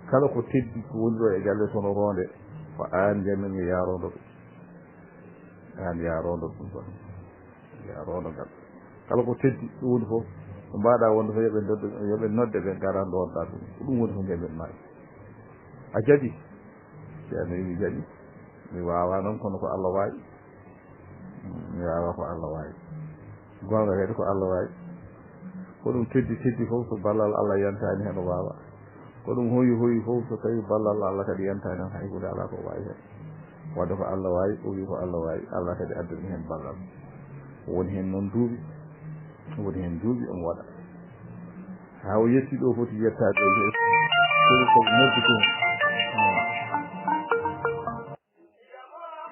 kala ko teddi ko woni ɗo e galle tono ronde ko an jannami yarondo ɗum an yarondo ɗum ɗon yarondo ngal kala ko teddi ɗum woni fof ko mbaɗa wonde fof yoɓe nodde ɓe gara ndonɗa ɗum ko ɗum woni ko ndemen mayi a jaɓi ceerno mi jaɓi mi wawa noon kono ko Allah wawi mi wawa ko Allah wawi gonga kadi ko Allah wawi ko ɗum teddi fof so ballal Allah yantani hen o wawa ko ɗum hoyi fof so tawi ballal Allah kadi yantani hen hay hunde ala ko wawi hen wadde ko Allah wawi o wi ko Allah wawi Allah kadi addani hen ballal woni hen noon duuɓi woni hen duuɓi omo waɗa ha o yetti ɗo foti yettade ko nodduto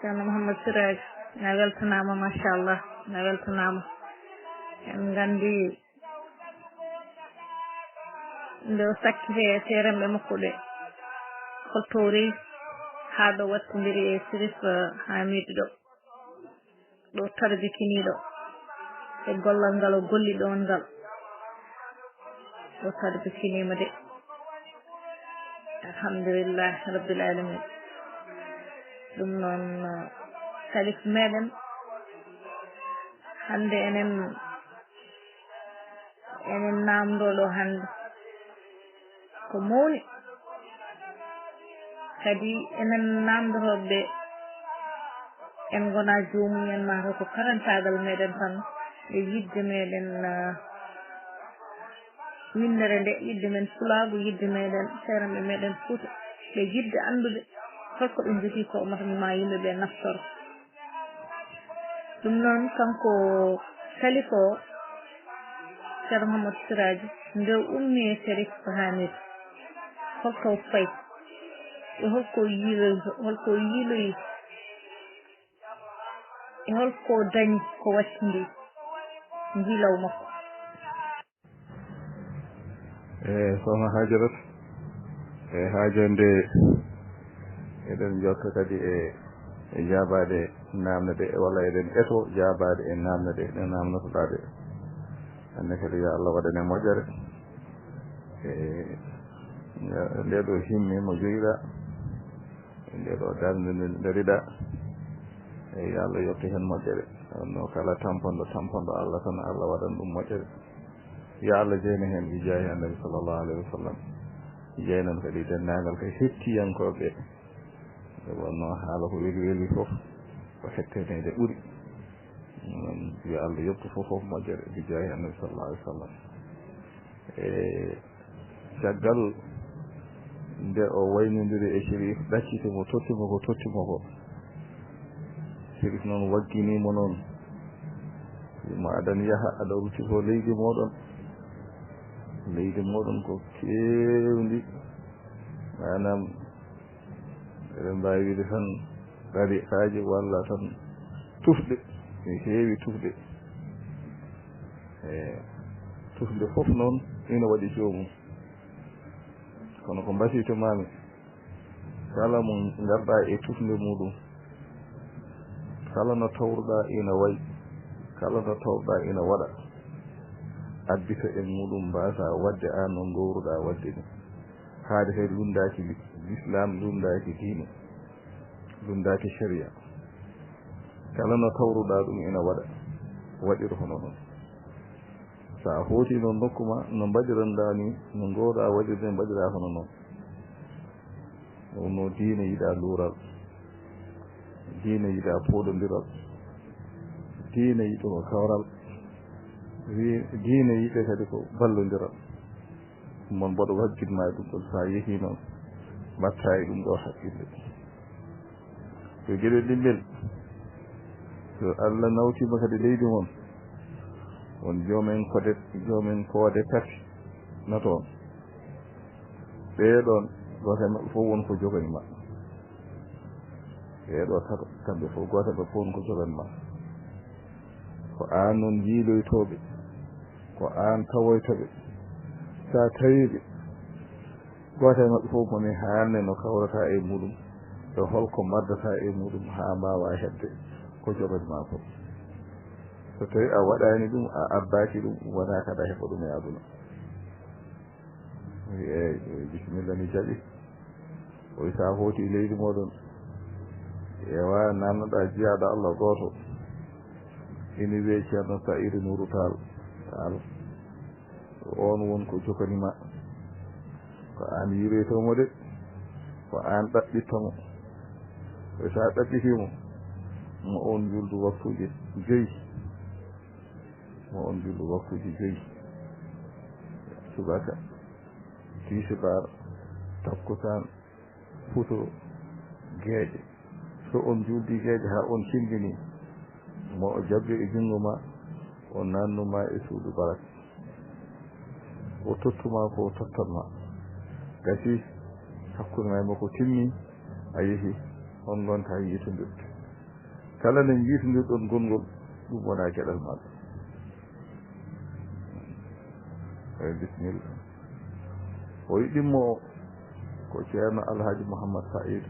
ceerno Mouhamadou Siraj mi weltanama machallah mi weltanama en gandi nde o sakkite e seeremɓe makko ɗe holto rewi ha ɗo wattodiri e Sirif Hamidou ɗo tarbitiniɗo e gollal ngal o golli ɗon ngal ɗo tarbitinima de alhamdulillah rabbil alamin ɗum noon salif meɗen hande enen namdo ɗo hande ko mawni kadi enen namdotoɓe en gona jomumen mata ko karantagal meɗen tan e yidde meɗen windere nde yidde men fulago yidde meɗen seeramɓe meɗen Fouta ɓe yidde andude holko ɓe jogui ko ma yimɓeɓe naftoro ɗum noon kanko salif o ceerno Mouhamadou Siraji nde ummi e Sérif Hamidou holko fayi e holko yiiloyi e holko dañi ko wattindi jiilaw makko sohna Hajarat haajande eɗen jokka kadi e jabade namnade walla eɗen eto jabade e namnade ɗe namnotoɗade hande kadi yo Allah waɗane moƴƴere nde ɗo himmi mo joyiɗa nde ɗo darde nde dariɗa yo Allah yotti hen moƴƴere no kala tamponɗo Allah tan Allah waɗan ɗum moƴƴere yo Allah jeyna hen hijahi annabi sallallahu alayhi wa sallam jeynan kadi dendagal ko hettiyankoɓe e wonno haala ko weli fof ko hettenede ɓuuri yo Allah yettu fof moƴƴere hijahi annabi sallallahu alayhi wa sallam caggal nde o waynodiri e Sérif ɗaccitimo tottimo ko Sérif noon wagginimo noon wimo aɗan yaaha aɗa ruttito leydi moɗon ko kewndi manam eɗen mbawi wiide tan ɗariqaji walla tan tufɗe mi heewi tufɗe tufɗe fof noon ina waɗi jomum kono ko mbasitomami kala mo garɗa e tufde muɗum kala no tawruɗa ina way kala no tawruɗa ina waɗa addita e muɗum mbasa wadde an no gowruɗa wadde ni haade kadi lundaki l'islam lundaki diine lundaki sharia kala no tawruɗa ɗum ina waɗa waɗir hono noon sa hooti noon nokkuma no mbaɗiranɗa ni no gowɗa waɗirde mbaɗira hono noon ɗum no diine yiɗa luural diine yiɗa pooɗodiral diine yiɗo ko kawral diine yiɗe kadi ko ballodiral mon mboɗo waggitma e ɗum ɗon sa yeehi noon mbatta e ɗum ɗo haqqille so gueɗe ɗimmel so Allah nawtima kadi leydi mon won joomen koode tati no toon ɓeeɗon goto maɓɓe fof won ko joganima ɓeeɗo tato kamɓe fof goto ɓe fof won ko joganima ko an noon jiiloytoɓe ko an tawoytoɓe sa tawiɓe goto e maɓɓe fof moni hanne no kawrata e muɗum e holko maddata e muɗum ha mbawa hedde ko joganima fof so tawi a waɗani ɗum a abbaki ɗum wona kada heɓa ɗum e aduna eyyi bisimilla mi jaɓi oy sa hooti leydi moɗon ewa nannoɗa jiyaɗo Allah goto ina wiye ceerno Saïdou Nourou Tall on won ko joganima ko an yiroytomo de ko an ɗaɓɓittomo so sa ɗaɓɓitimo mo on juldu waktuji 5 mo on juldu waktuji 5 subaka tisibar takkusan futo gueeƴe so on juldi gueeƴe ha on cindini mo o jabbi e jungo ma o nannuma e suudu barak o tottuma ko tottanma gasi hakkude ma makko timmi a yeehi on gonta yiitondirde kala no jiitondirɗon gongol ɗum wona gueɗal maɗa eyi bisimilla o yiɗimmo ko ceerno Alhaji Mouhammad Saïd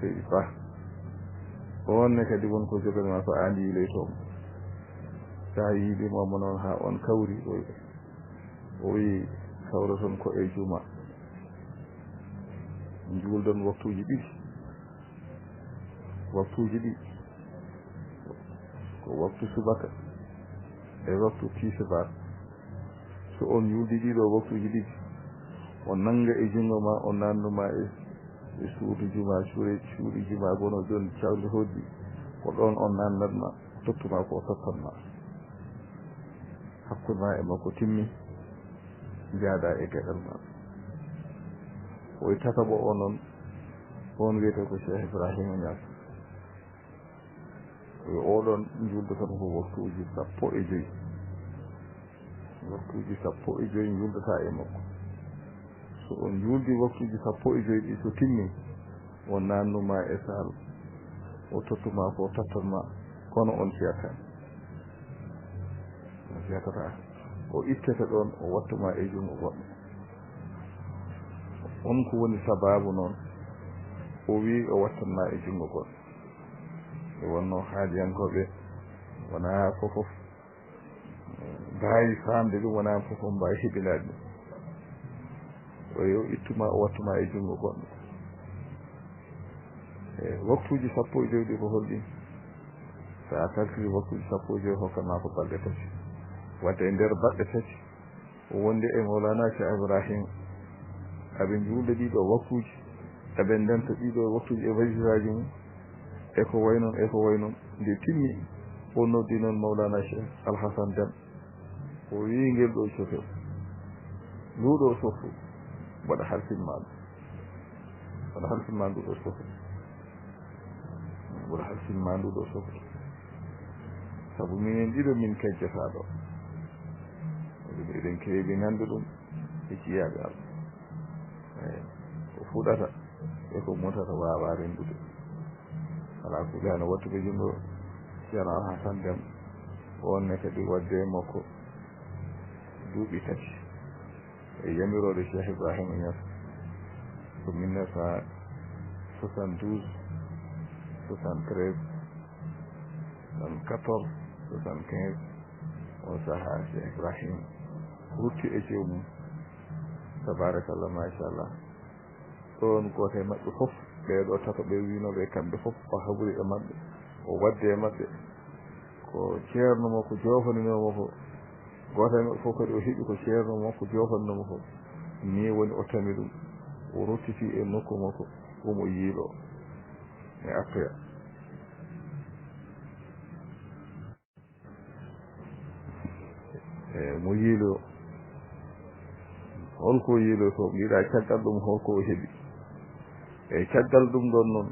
Seydi Ba onne kadi wonko joganima ko an yiiloytomo sa yiiɗimomo noon ha on kawri o wi kawraton ko e juma juuldon waktuji ɗiɗi ko waktu subaka e waktu tisibar so on yuldi ɗiɗo waktuji ɗiɗi on nanga e jungo ma on nannuma e suudu juma suudu juma gono joni cawle hoddi ko ɗon on nannatma tottuma ko tottanma hakkude ma e makko timmi jaada e gueɗal ma oye tataɓo o noon on wiyete ko Cheikh Ibrahima Niass oɗon juldoton ko waktuji 15 waktuji 15 juldata e makko so on juldi waktuji 15 ɗi so timmi on nannuma e sal o tottuma ko tottanma kono on fiyatata o ittata ɗon o wattuma e jungo goɗɗo on ko woni sababu noon o wi o wattanma e jungo goɗɗo e wonno haajiyankoɓe wona fofof mbawi famde ɗum wona fofof mbawi heɓinade ɗum o yo ittuma o wattuma e jungo goɗɗo e waktuji 15 ɗi ko holɗi sa calcule waktuji 15 hokkanma ko balɗe 3 wadde e nder balɗe 3 o wonde e Mawlana Cheikh Ibrahima aɓe juulde ɗiɗo waktuji eɓe ndenta ɗiɗo waktuji e wasifaji mum e ko way noon nde timmi o noddi noon Mawlana Cheikh Alhassane Dème o wi ngel ɗo coto nduɗo soffu mbaɗa halfinma nduɗo soffu sabu minen ɗiɗo min kejjata ɗo eɗen keewi nande ɗum e ciyaɓe Allah eyi ko fuɗata e ko mutata wawa rendude ala ko gano wattuɓe jungo ceerno Alhassane Dème onne kadi wadde makko duuɓi 3 e yamirode Cheikh Ibrahima Niass ko 1972 73 74 75 o saha Cheikh Ibrahim rutti e jomum tabarakallah machallah ɗon goto e maɓɓe fof ɓeɗo tato ɓe winoɓe kamɓe fof o haɓuri e maɓɓe o wadde e maɓɓe ko ceerno makko jofaninomo ko goto e maɓɓe fof kadi o heeɓi ko ceerno makko jofannomo ko ni woni o tami ɗum o ruttiti e nokku makko omo yiilo e appeya mo yiilo holko yiilo to mbiɗa caggal ɗum holko o heeɓi e caggal ɗum ɗon noon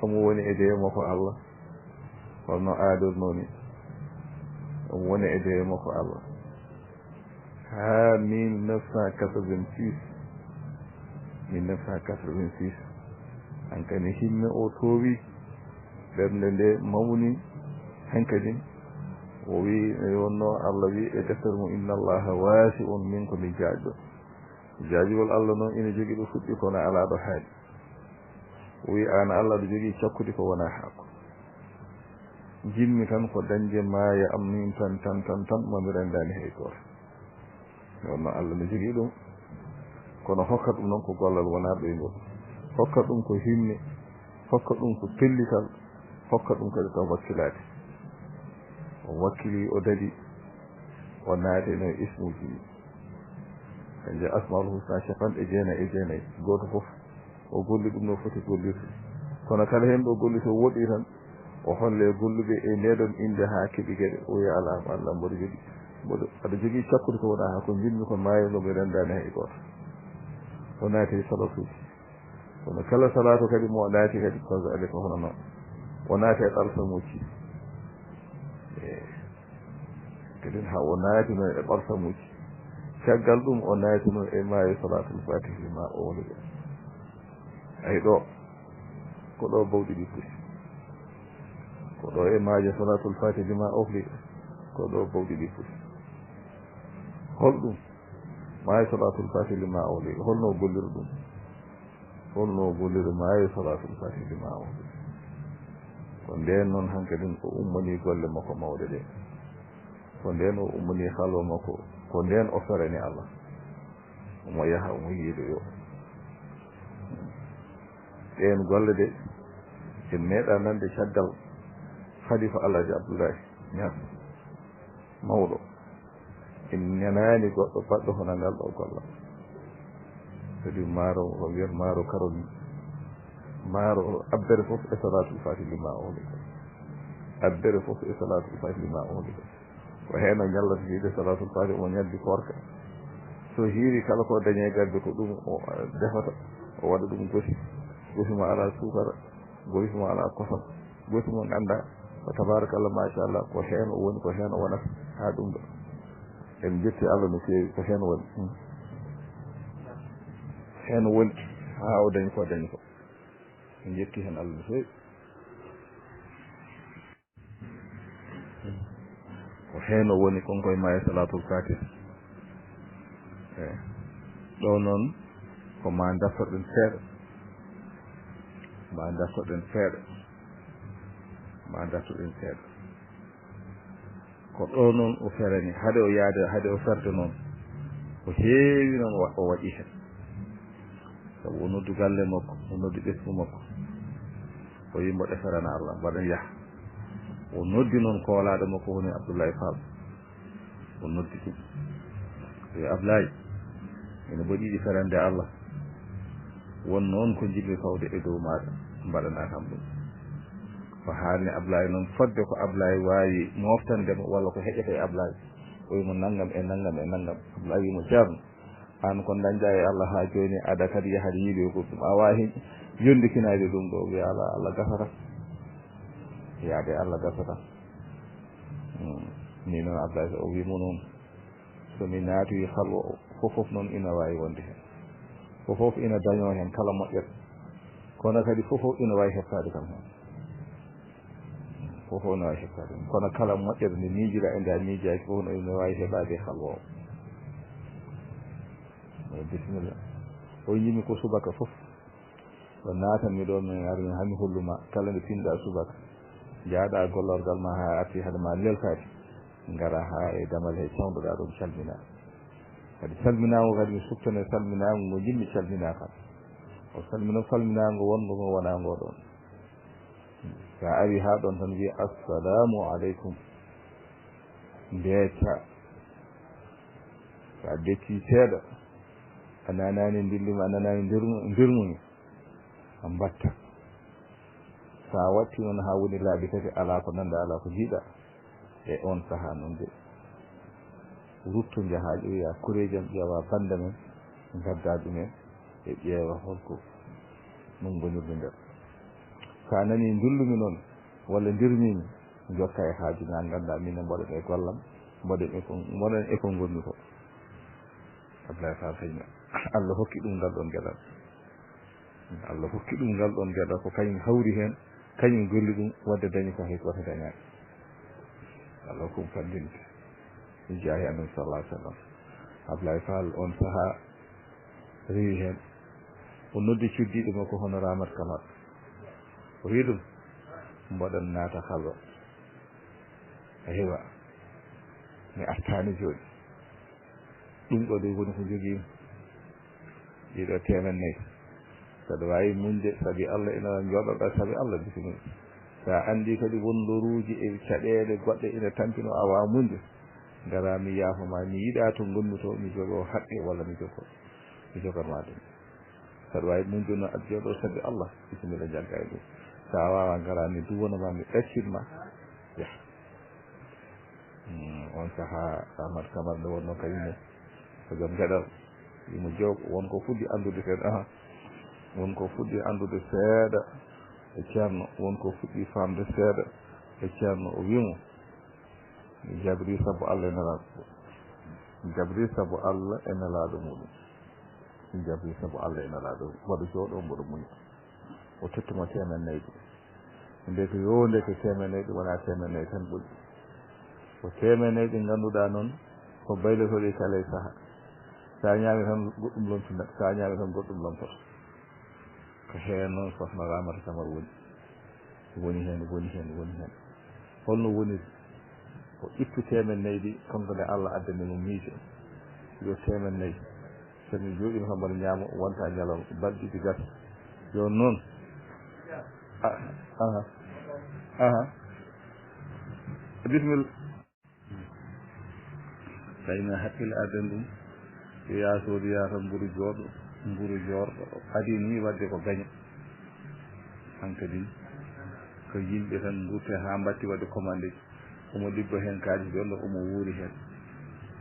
omo woni e deema ko Allah holno aadirnoni omo woni e deema ko Allah ha 1986 hankadi himme o toowi ɓernde nde mawni hankadi o wi wonno Allah wi e deftere mum inna allaha wasi'un min ko mi jaaƴɗo jaajugol Allah noon ina jogii ɗo fuɗɗi kono alaa ɗo haaɗi o wi an Allah ɗo jogii cakkude ko wona haako jinmi tan ko dañde maaya am min tan mami renndani hay gooto wonno Allah ne jogii ɗum kono hokka ɗum noon ko gollal wonaa ɗoygol hokka ɗum ko himne hokka ɗum ko pellital hokka ɗum kadi ko wakkilaade o wakkili o dadi o naati no ismuji kanje asmaul husna capanɗe jeenayi gooto fof o golli ɗum no foti gollirde kono kala heen ɗo golli to woɗɗi tan o holle golluɓe e ndeɗon inde haa keɓi geɗe o wi ala Allah mboɗo jogii aɗa jogii cakkude ko wona haa ko jinmi ko maayogo mi renndani hay gooto o naati salatuji kono kala salatu kadi mo naati kadi koso ade ko hono noon o naati e ɗalsamuji kadi ha o naatino e ɓalsamuji caggal ɗum o naatino e maayo salatul fatihi ma o woni ɗo ay ɗo ko ɗo bawɗi ɗi poti ko ɗo e maajo salatul fatihi ma ofli ko ɗo bawɗi ɗi poti holɗum maayo salatul fatihi ma ofli holno golliru ɗum holno golliru maayo salatul fatihi ma ofli ko nden noon hankkadin o ummani golle makko mawɗe ɗe ko nden o ummani halwa makko ko nden o ferani Allah omo yaha omo yiiɗoyo ɗen golle ɗe en meeɗa nande caggal halifa Alhaji Abdoulaye Niass mawɗo en nanani goɗɗo baɗɗo hono ngal ɗo golla kadi maaro o wiyata maaro karoli maaro abbere fof e salatul fatihi ma oɗo abbere fof e salatul fatihi ma oɗo ko heen o ñallata wiide salatul fatihi omo ñalli korka so hiiri kala ko dañe garde ko ɗum o defata o waɗa ɗum gosi mo ala sukara gosi mo ala kosam gosi mo ganda ko tabarakallah machallah ko heen o woni ko heen o wonata ha ɗum ɗo en jetti Allah no feewi ko heen woni heen woni ha o dañi ko dañi ko en jetti hen Allah no feewi ko heen o woni konko e maayo salatul fatih ɗo noon ko ma dartoɗen seeɗa ma dartoɗen seeɗa ko ɗo noon o ferani hade o yaade hade o ferde noon ko heewi noon o waɗi hen sabu o noddu galle makko o noddu ɓesgu makko o yimmo ɗeferana Allah mbaɗen yaha o noddi noon koolaɗo makko woni Abdoulaye Fall o noddi ɗum yo Ablaye ene mbaɗiɗi ferande Allah won noon ko jiɗmi fawde e dow maɗa mbaɗana kam ɗum ko haalni Ablaye noon fodde ko Ablaye wawi moftandemo walla ko heƴata e Ablaye o wimo naggam e naggam e naggam Ablaye wimo ceerno an ko dañƴa e Allah ha joni aɗa kadi yahata yiiloygol ɗum a wawi jondikinade ɗum ɗo wiya ala Allah gasata yaade Allah gasata ni noon Ablaye o wimo noon somi naatoyi halwa fofof noon ina wawi wonde hen fofof ina daño hen kala moƴƴere kono kadi fofof ina wawi heftade kam hen fofof ina wawi heftade kono kala moƴƴere nde miijira e nde a miijaki fof no ina wawi heɓade halwa o bisimilla o yimi ko subaka fof o natanmi ɗo min armi hami holluma kala nde pinɗa subaka jaaɗa gollorgal ma ha arti hade ma lelkade ngara ha e damal he cawdoɗa ɗum calmina kadi salminago kadi mi suftane salminago ngo jimmi calmina kam o salminago wongo ngo wona ngo ɗon sa ari ha ɗon tan wiya assalamu aleykum mbeeta sa dekki seeɗa a nanani ndillima a nanani ndirmumi a mbatta sa watti noon ha woni laabi tati ala ko nanda ala ko jiiɗa e on saaha noon de rutto jaaha ƴeewa kureejam ƴeewa banda men gadda ɗumen e ƴeewa holko ɗum gonirde nder sa nani dullumi noon walla ndirmimi jokka e haaju ma ganda min mboɗen e gollam mboɗen e ko gonmi ko Abdoulaye Fall Faye Allah hokki ɗum ngal ɗon geɗal Allah hokki ɗum ngal ɗon geɗal ko kañum hawri hen kañum golli ɗum wadde dañi ko hay goto dañani Allah kum fandinde mi jaahi annabi sallallahu alaihi wasallam Abdoulaye Fall on saaha rewi hen o noddi cuddiɗo makko hono Ramat Kamal o wi ɗum mboɗon naata halwa a heewa mi artani joni ɗum ɗo de woni ko jogui ɗiɗo 400 saɗa wawi munde saabi Allah ina joɗoɗa saabi Allah bisimilla sa andi kadi wondoruji e caɗele goɗɗe ina tampino a wawa munde gara mi yaafoma mi yiiɗa to gonmi to mi jogo haqqe walla mi jogonma ɗum saɗa wawi munde no aɗa joɗo saabi Allah bisimilla jagga e ɗum sa wawa gara mi duwonoma mi ɗaccitma ya on saaha Ahmad Kamal nde wonno kañumne ko joom geɗal imo jooɓ wonko fuɗɗi andude seeɗa wonko fuɗɗi andude seeɗa e ceerno wonko fuɗɗi famde seeɗa e ceerno o wimo mi jabri sabu Allah e nelaɗo mi jabri sabu Allah e nelaɗo muɗum mi jabri sabu Allah e nelaɗo mboɗo jooɗo mboɗo muña o tottuma 400 nde ko yonde ko 400 wona 400 tan ɓuuri ko 400 ɗi ngannduɗaa noon ko baylotoɗe kala e saha sa ñaami tan goɗɗum lomtina sa ñaami tan goɗɗum lomtoto ko heen noon sohna Ramata Kamal woni heen holno woni ko ittu 400 ɗi kanko nde Allah addani mo miijo yo 400 somi jooɗima kam mboɗo ñaama wonta ñalawma balɗi ɗi gasa joni noon bisimilla tawi hakkille aden ɗum yaasode yaata mburu jooɗo adi ni wadde ko gaña hankadi ko yimɓe tan dutte ha mbatti wadde commande ji omo liggo hen kaaji jonɗo omo wuuri hen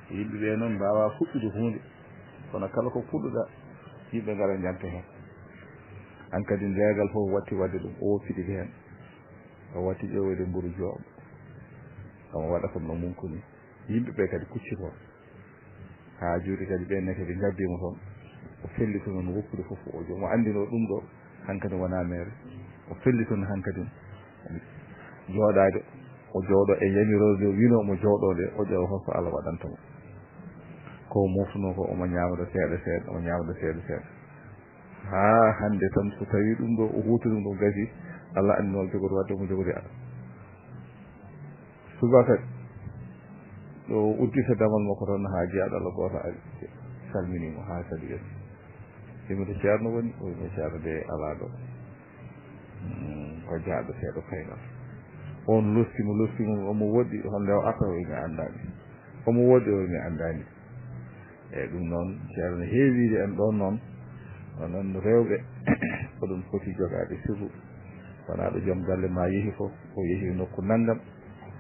yimɓe ɓe noon mbawa fuɗɗude hunde kono kala ko fuɗɗuɗa yimɓe gara janta hen hankadi ndeegal fof watti wadde ɗum o fiɗiɗe hen o watti ƴewede mburu jooɗo omo waɗa comme no munkuni yimɓe ɓe kadi kuccito ha juuɗe kadi ɓenne kadi gaddimo toon o fellito noon woppude fof o joom o andino ɗum ɗo hankkadi wona mere o fellito noon hankkadi jooɗade o jooɗo e yamirode wino mo jooɗo nde o ƴeewa holko Allah waɗantamo ko moftuno ko omo ñamata seeɗa ha hande tan so tawi ɗum ɗo o huuti ɗum ɗo gasi Allah andi noon jogoto wadde mo jogori ala subaka ɗo uddita damal makko tan ha jeeyaɗo Allah goto ari salminimo ha sadi en yimito ceerno woni o yimo ceerno de ala ɗo ko jaaɗo seeɗo kaynal on lostimo omo woɗɗi honde o arta o mi andani omo woɗɗi o mi andani eyyi ɗum noon ceerno heewide en ɗon noon onon rewɓe oɗon foti jogade siru wona ɗo joom galle ma yeehi fof o yeehi nokku naggam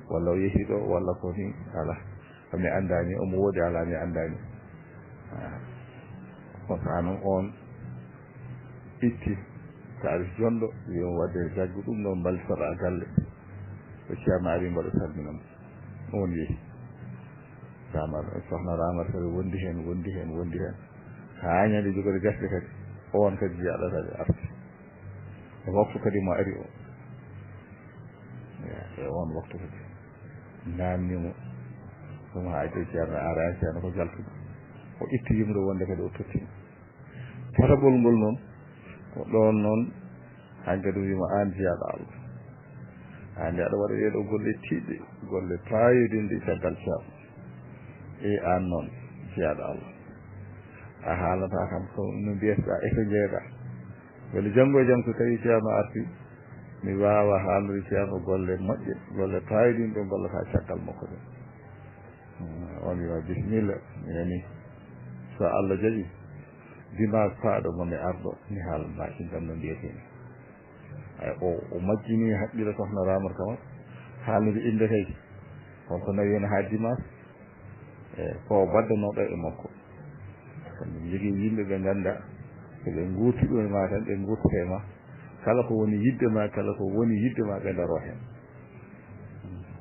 walla o yeehi ɗo walla ko ni ala mi andani omo woodi ala mi andani on saaha noon on itti kaari jonɗo wiyomo wadde jaggu ɗum ɗo mballitoɗa galle so ceerno ari mbaɗa salminamo on yeehi sohna Ramata kadi wondi hen ha ñande jogori gasde kadi on kadi jiyaɗo kadi arti e waktu kadi mo ari o e on waktu kadi namnimo ɗum ha de ceerno ara ceerno ko jaltuɗo o itti yimre wonde kadi o tottimo tataɓol ngol noon ko ɗon noon hankkadi wima an jiyaɗo Allah hande aɗa waɗa ɗeɗo golle tiɗɗe golle payodinde caggal ceerno an noon jeyaɗo Allah a haalata kam ko no mbiyataɗa eko jeeɗa woni janngo e jam so tawi ceerno arti mi wawa haalnude ceerno golle moƴƴe golle payodinɗe gollata caggal makko ɗe on wiwa bisimilla mini so Allah jaɓi dimanche paaɗo momi arɗo mi haalanmaki gam no mbiyetemi ay o majjini haqqille sohna ramata kama haalnude inde kay holko nawi hen ha dimanche ko baddanoɗo e makko kono jogui yimɓe ɓe ganda soɓe guurti ɗum ma tan ɓe guurtata e ma kala ko woni yidde ma kala ko woni yidde ma ɓe daro hen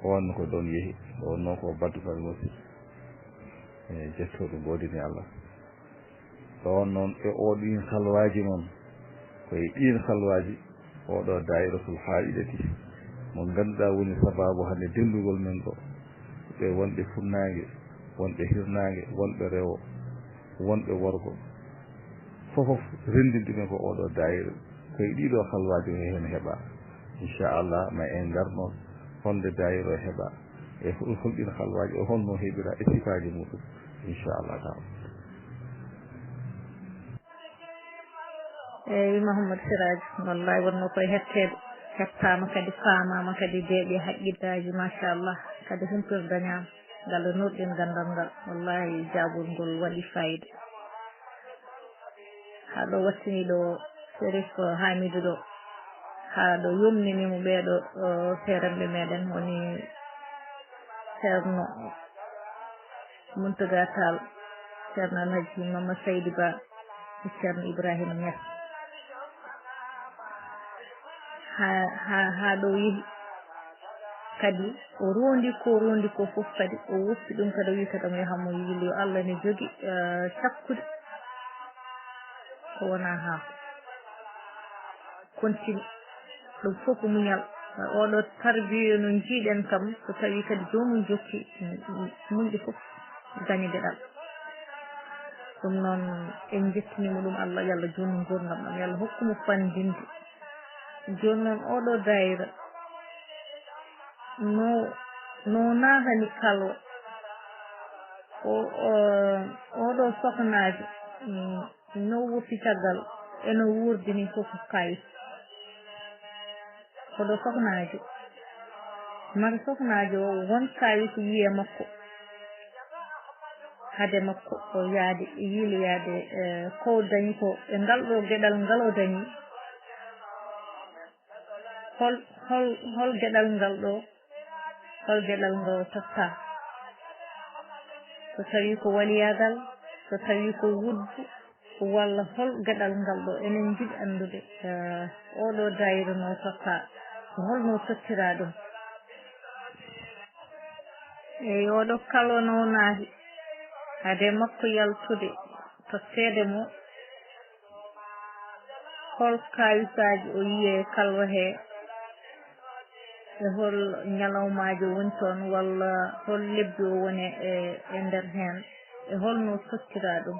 on ko ɗon yeehi on noon ko baddutal mosi e jettoɗo godini Allah ɗon noon e oɗin halwaji noon koye ɗin halwaji oɗo dairatul haidati mo ganduɗa woni sababu hande dendugol men ɗo ɓe wonɓe funnague wonɓe hirnague wonɓe rewo wonɓe worgo fofof rendinɗumen ko oɗo daira koye ɗiɗo halwaji o hen heeɓa inchallah ma en garno honde daira o heeɓa e holɗin halwaji o honno heeɓira e sifaji muɗum inchallah taala eyi Mouhamadou Siraj wallahi wonno koye hettede hettama kadi famama kadi deeƴe haqqillaji machallah kadi humpir dañama ngal nurɗin gandal ngal wallahi jabol ngol waɗi fayida haɗo wattiniɗo Sérif Hamidou ɗo haɗo yomninimo ɓeɗo feerenɓe meɗen woni ceerno Mountaga Tall ceerno Alhaji Mamadou Seydi Ba e ceerno Ibrahima Niass ha ɗo yeehi kadi o rondi ko fof kadi o woppi ɗum kadi o wi kadi mo yaha mo yiili yo Allah ne jogi sakkude ko wona haako continue ɗum fof ko muñal oɗo tarbiya no jiiɗen kam so tawi kadi jomum jokki muñde fof gañideɗal ɗum noon en jettinimo ɗum Allah yo Allah joni gurdam ɗam yo Allah hokkumo fandinde joni noon oɗo dayra no nahani kalwa oɗo sohnajo no woppi caggal eno wurdini fof kayit oɗo sohnajo mata sohnajo o won kayit wiye makko hade makko o yaade yiili yaade ko dañi ko e ngal ɗo gueɗal ngal o dañi hol gueɗal ngal ɗo hol gueɗal ngal totta so tawi ko waliyagal so tawi ko wuddu walla hol gueɗal ngal ɗo enen jiɗi andude oɗo dayre no totta holno tottira ɗum eyi oɗo kalo no naahi hade makko yaltude tottede mo hol kayisaji o yiye kalwa he e hol ñalawmaji woni toon walla hol lebbi o woni e nder hen e holno tottira ɗum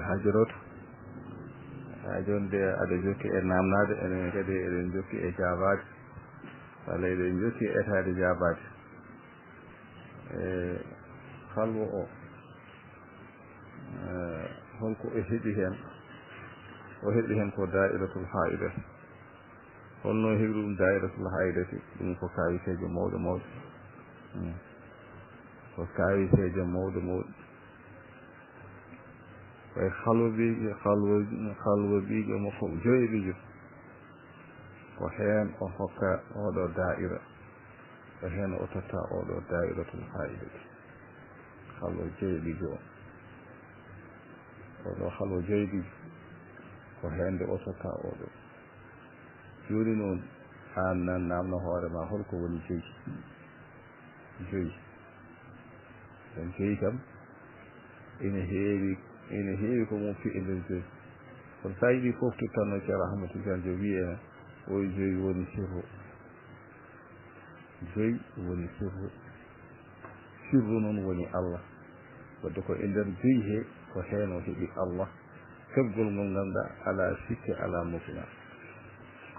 hajiroto ha joni de aɗa jokki e namnade enen kadi eɗen jokki e jabade walla eɗen jokki etade jabade halwo o holko o heeɓi hen ko dairatul haida holno heeɓi ɗum dairatul haidati ɗum ko kawitejo mawɗo mawɗo ko kawitejo mawɗo mawɗo way halwo bijo makko joyiɓijo ko hen o hokka oɗo daira ko hen o totta oɗo dairatul haidati halwo joyiɓijo oɗo halwo joyiɓijo ko hende o totta oɗo joni noon an nan namno hoorema holko woni joyi en joyi kam ene heewi ko mum fi e nder joyi kono sa yiɗi fof tuttanno ceero Ahmad Tidiane jo wiye oye joyi woni sirru joyi woni sirru noon woni Allah wadde ko e nder joyi he ko hen o heeɓi Allah feggol ngol ganduɗa ala sikke ala mofina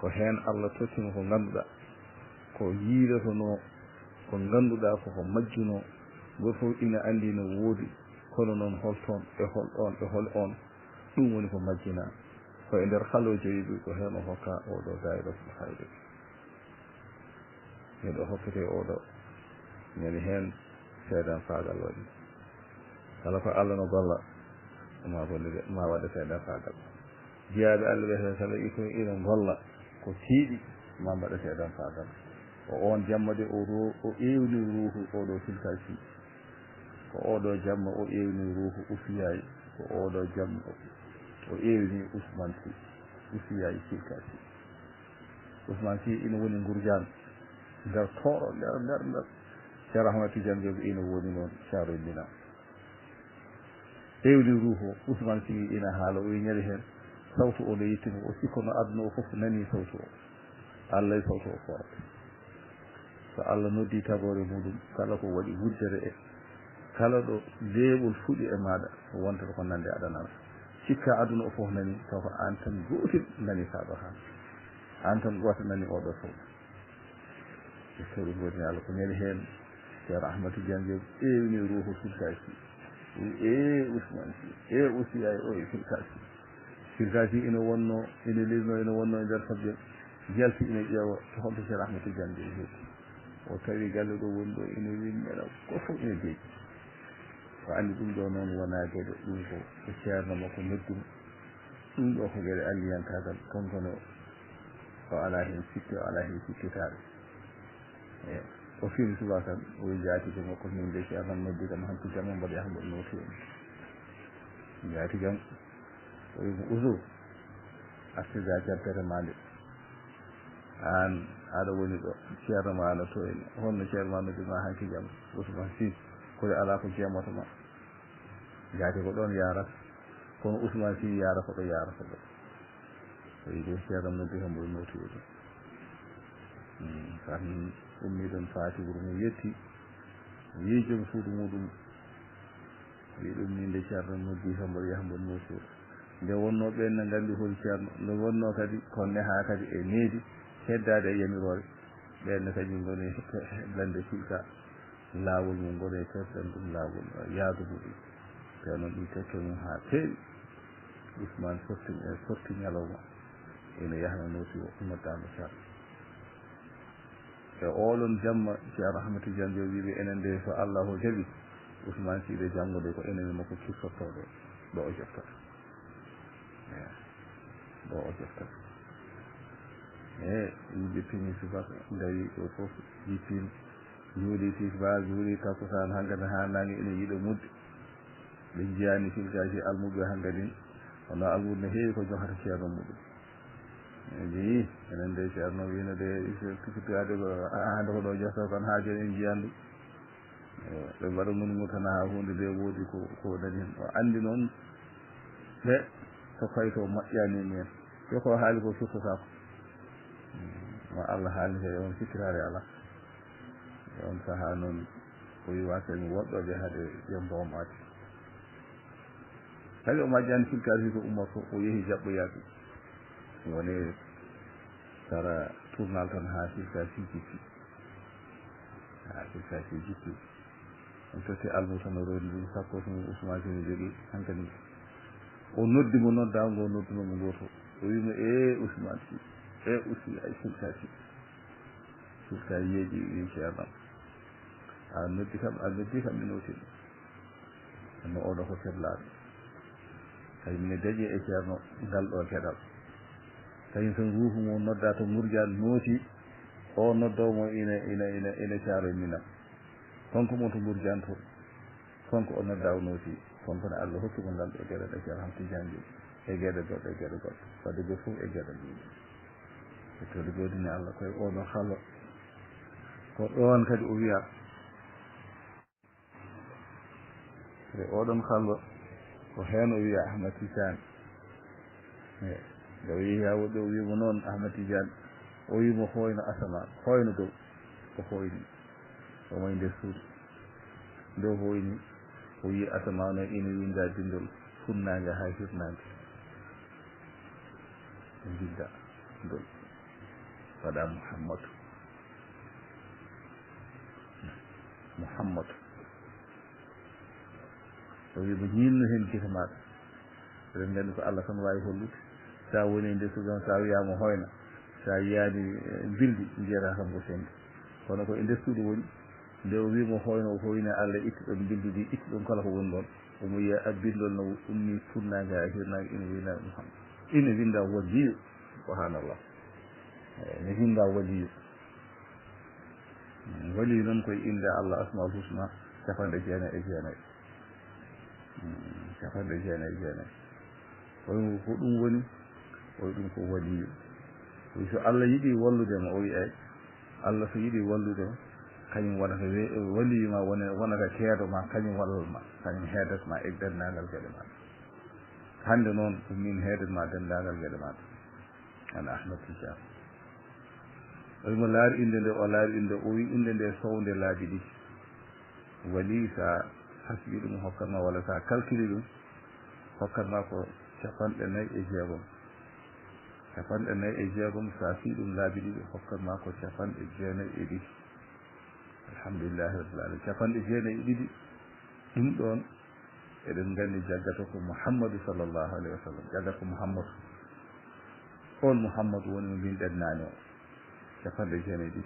ko heen Allah tottimo ko ngannduɗaa ko yiilotono ko ngannduɗaa koko majjuno goto fof ina anndi no woodi kono noon holtoon e hol on e hol on ɗum woni ko majjinaa ko e ndeer halooji yiɓi ko heen o hokka oɗo daayiratul hayre miɗo hokkete oɗo ñani heen seedan faagal waɗi kala ko Allah no golla ma gollide ma waɗa seedan faagal jeyaaɓe Allah wiyete kala iko ina golla ko tiiɗi ma mbaɗa seedan faagal o on jamma de o ƴeewni ruuhu oɗo filkaki ko oɗo jamma o ƴeewni ruuhu ufiyayi ko oɗo jamma o ƴeewni Ousmane Sy ufiyayi filkaki Ousmane Sy ina woni Ngourdiane nder tooro nder Cheikh Ahmad Tidiane Diop ina woni noon Thiaroye Mina ƴeewni ruuhu Ousmane Sy ina haala o ñari heen sawtu o no yettima o sikkono aduna o fof nani sawtu o Allah e sawtu o forte so Allah noddi tagore muɗum kala ko waɗi wuddere e kala ɗo leeɓol fuɗi e maɗa wontata ko nande aɗanala sikka aduna o fof nani taw ko an tan gotel nani saɗo ha an tan goto nani oɗo sow e toɗo gotini Allah ko ñali hen Cheikh Ahmad Tidiane Diop ƴeewni ruuhu filkaki Ousmane Sy usiyay o e filkaki ina wonno ina lisno ina wonno e nder sabje jalti ina ƴeewa to holto Cheikh Ahmad Tidiane Diop heeti o tawi galle ɗo woni ɗo ina winnera ko fof ina deeƴi o anndi ɗum ɗo noon wona geɗe ɗum ko ceerno makko noddum ɗum ɗo ko geɗe alliyantagal kankono o ala hen sikke o ala hen sikkitaɗe e o firi suba tan o jaatike makko min de ceerno noddi kam hanti jam o mbaɗa yaha mbaɗ noti en jaati jam o wimo uso artida certere ma nde an aɗa woni ɗo ceerno ma ana to en holno ceerno ma noddima hanki jam Ousmane Sy koye ala ko jeemoto ma jaati ko ɗon yarata kono Ousmane Sy yara ko ɗo yarata ɗo o yide ceerno noddi kam mbaɗ noti ɗo tan ummi ɗon faati wuro mum yetti yi joom suudu muɗum wi ɗum ni nde ceerno noddi kam mbaɗa yaha mbaɗ noti nde wonno ɓen ne nganndi holi ceerno nde wonno kadi ko neha kadi e needi heddade e yamirore ɓenne kadi ngoni lande filka laawol mum ngone kertan ɗum laawol yaadu muɗum te noon ɗum tekke mum ha feewi Ousmane sorti ñalawma ene yahna noti o noddama ceerno e oɗon jamma Cheikh Ahmad Tidiane Diop wiɓe enen de so Allahu jaɓi Ousmane Sy de janngude ko enen makko kirtottoɗo ɗo o joftata ɗo o joftata yimɓe pini subaka dawi ɗo fof jippin juuɗi tisba juuɗi takkusan hankkadi ha nange ene yiiɗo mudde ɓe jiyani filkaji almuɓe hankkadi wono almuɓe no heewi ko jokata ceerno muɗum jeeyi enen de ceerno wino de tikitade ko hande ko ɗo jofta kon ha joni en jiyandu ɓe mbaɗa gongu tan ha hunde nde woodi ko dani hen o andi noon ɓe so fayi to moƴƴani men yoko haali ko firtotako ma Allah haali he on sikkitare ala e on saaha noon o wiwatemi woɗɗoɓe haade yo mbomade tawi o majjani filkaki ko ummoto o yeehi jaɓɓoyaki woni sara tournal tan ha filkaki jippi on totti almu tan o rondi ɗum sakko to Ousmane Sy ne jogui hankkadi o noddimo noddago noddunomo goto o wimo Ousmane Sy aussi ay filkaki yeeji wi ceerno a noddi kam mi notini no oɗo ko sehlaɗo tawi mine dañi e ceerno ngal ɗo gueɗal tawi so ruuhu mum nodda to Ngourdiane nooti o noddomo ina Thiaroye Minam konko mo to Ngourdiane to konko o nodda o nooti konko ne Allah hokkimo ngal ɗo gueɗal e Cheikh Ahmad Tidiane Diop e gueɗe goɗɗo wadde go fof e gueɗal e toɗo godini Allah koye oɗon hallo ko ɗon kadi o wiya e oɗon hallo ko hen o wiya Ahmad Tidiane nde o yeehi ha woɗɗi o wimo noon Ahmad Tidiane o wimo hoyno asaman hoyno dow o hoyni omo e nder suudu nde o hoyni o wi asaman o ina winda bindol funnange ha hirnange binda ndol waɗa Muhammadu o wi mo ñinno hen gite maɗa eɗen nganndi ko Allah tan wawi hollude sa woni nde sugan sa wiyama hoyna sa yiyani bildi jiyata kam ko sendi kono ko e nder suudu woni nde o wimo hoyno o hoyni Allah itti ɗon bildi ɗi itti ɗon kala ko woni ɗon omo yiya abbindol no ummi funnague ha hirnague ina wina Muhammad ina winda waliyu subhanallah ne winda waliyu waliyu noon koye inde Allah asmaul husna 99 99 oyi ko ɗum woni oyi ɗum ko waliyu oyi so Allah yiɗi walludema o wi ay Allah so yiɗi walludema kañum waɗata waliyu ma wonata keedo ma kañum wallama kañum heedatma e dendagal gueɗe maɗa hande noon ko min heedatma dendagal gueɗe maɗa ana Ahmad Tidiane oyimo laari inde nde o laari inde o wi inde nde sowde laabi ɗi wali sa hasbi ɗum hokkatma walla sa calcule ɗum hokkatma ko 49 50 sa fi ɗum laabi ɗiɗi hokkatma ko 92 alhamdulillahi rabbil alamin 92 ɗum ɗon eɗen nganndi jaggata ko Muhammadu sallllahu alayhi wa sallam jaggata ko Muhammadu on Muhammadu woni mo mbinɗen naane o 92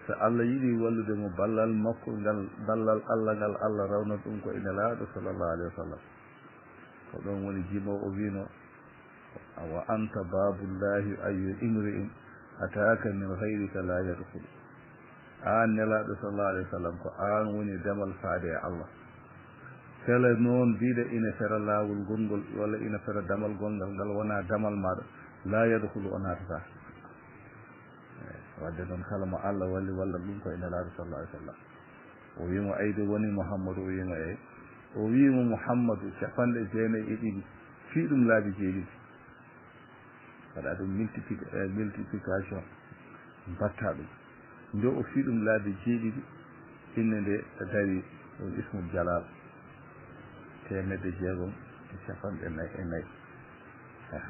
so Allah yiɗi wallude mo ballal makko ngal ballal Allah ngal Allah rawna ɗum ko ina laaɗo sallllahu alayhi wa sallam ko ɗon woni jimo o wino wa anta babullahi ayu imri'in ataka min ghayrika la yadkhulu an nelaɗo sallllahu alayhi wa sallam ko an woni demal faade e Allah sele noon mbiɗa ina fera laawol gongol walla ina fera damal gongal ngal wona damal maɗa la yadkhulu o natata wadde noon kala mo Allah walli walla ɗum ko ina laaɗo sallllahu alayhi wa sallam o wimo ayde woni Mouhammadou o wimo eyi o wimo Mouhammadou 92 fi ɗum laabi jeeɗiɗi waɗa ɗum multiplication mbatta ɗum nde o fi ɗum laabi jeeɗiɗi inne nde dari ɗum ismul jalal 654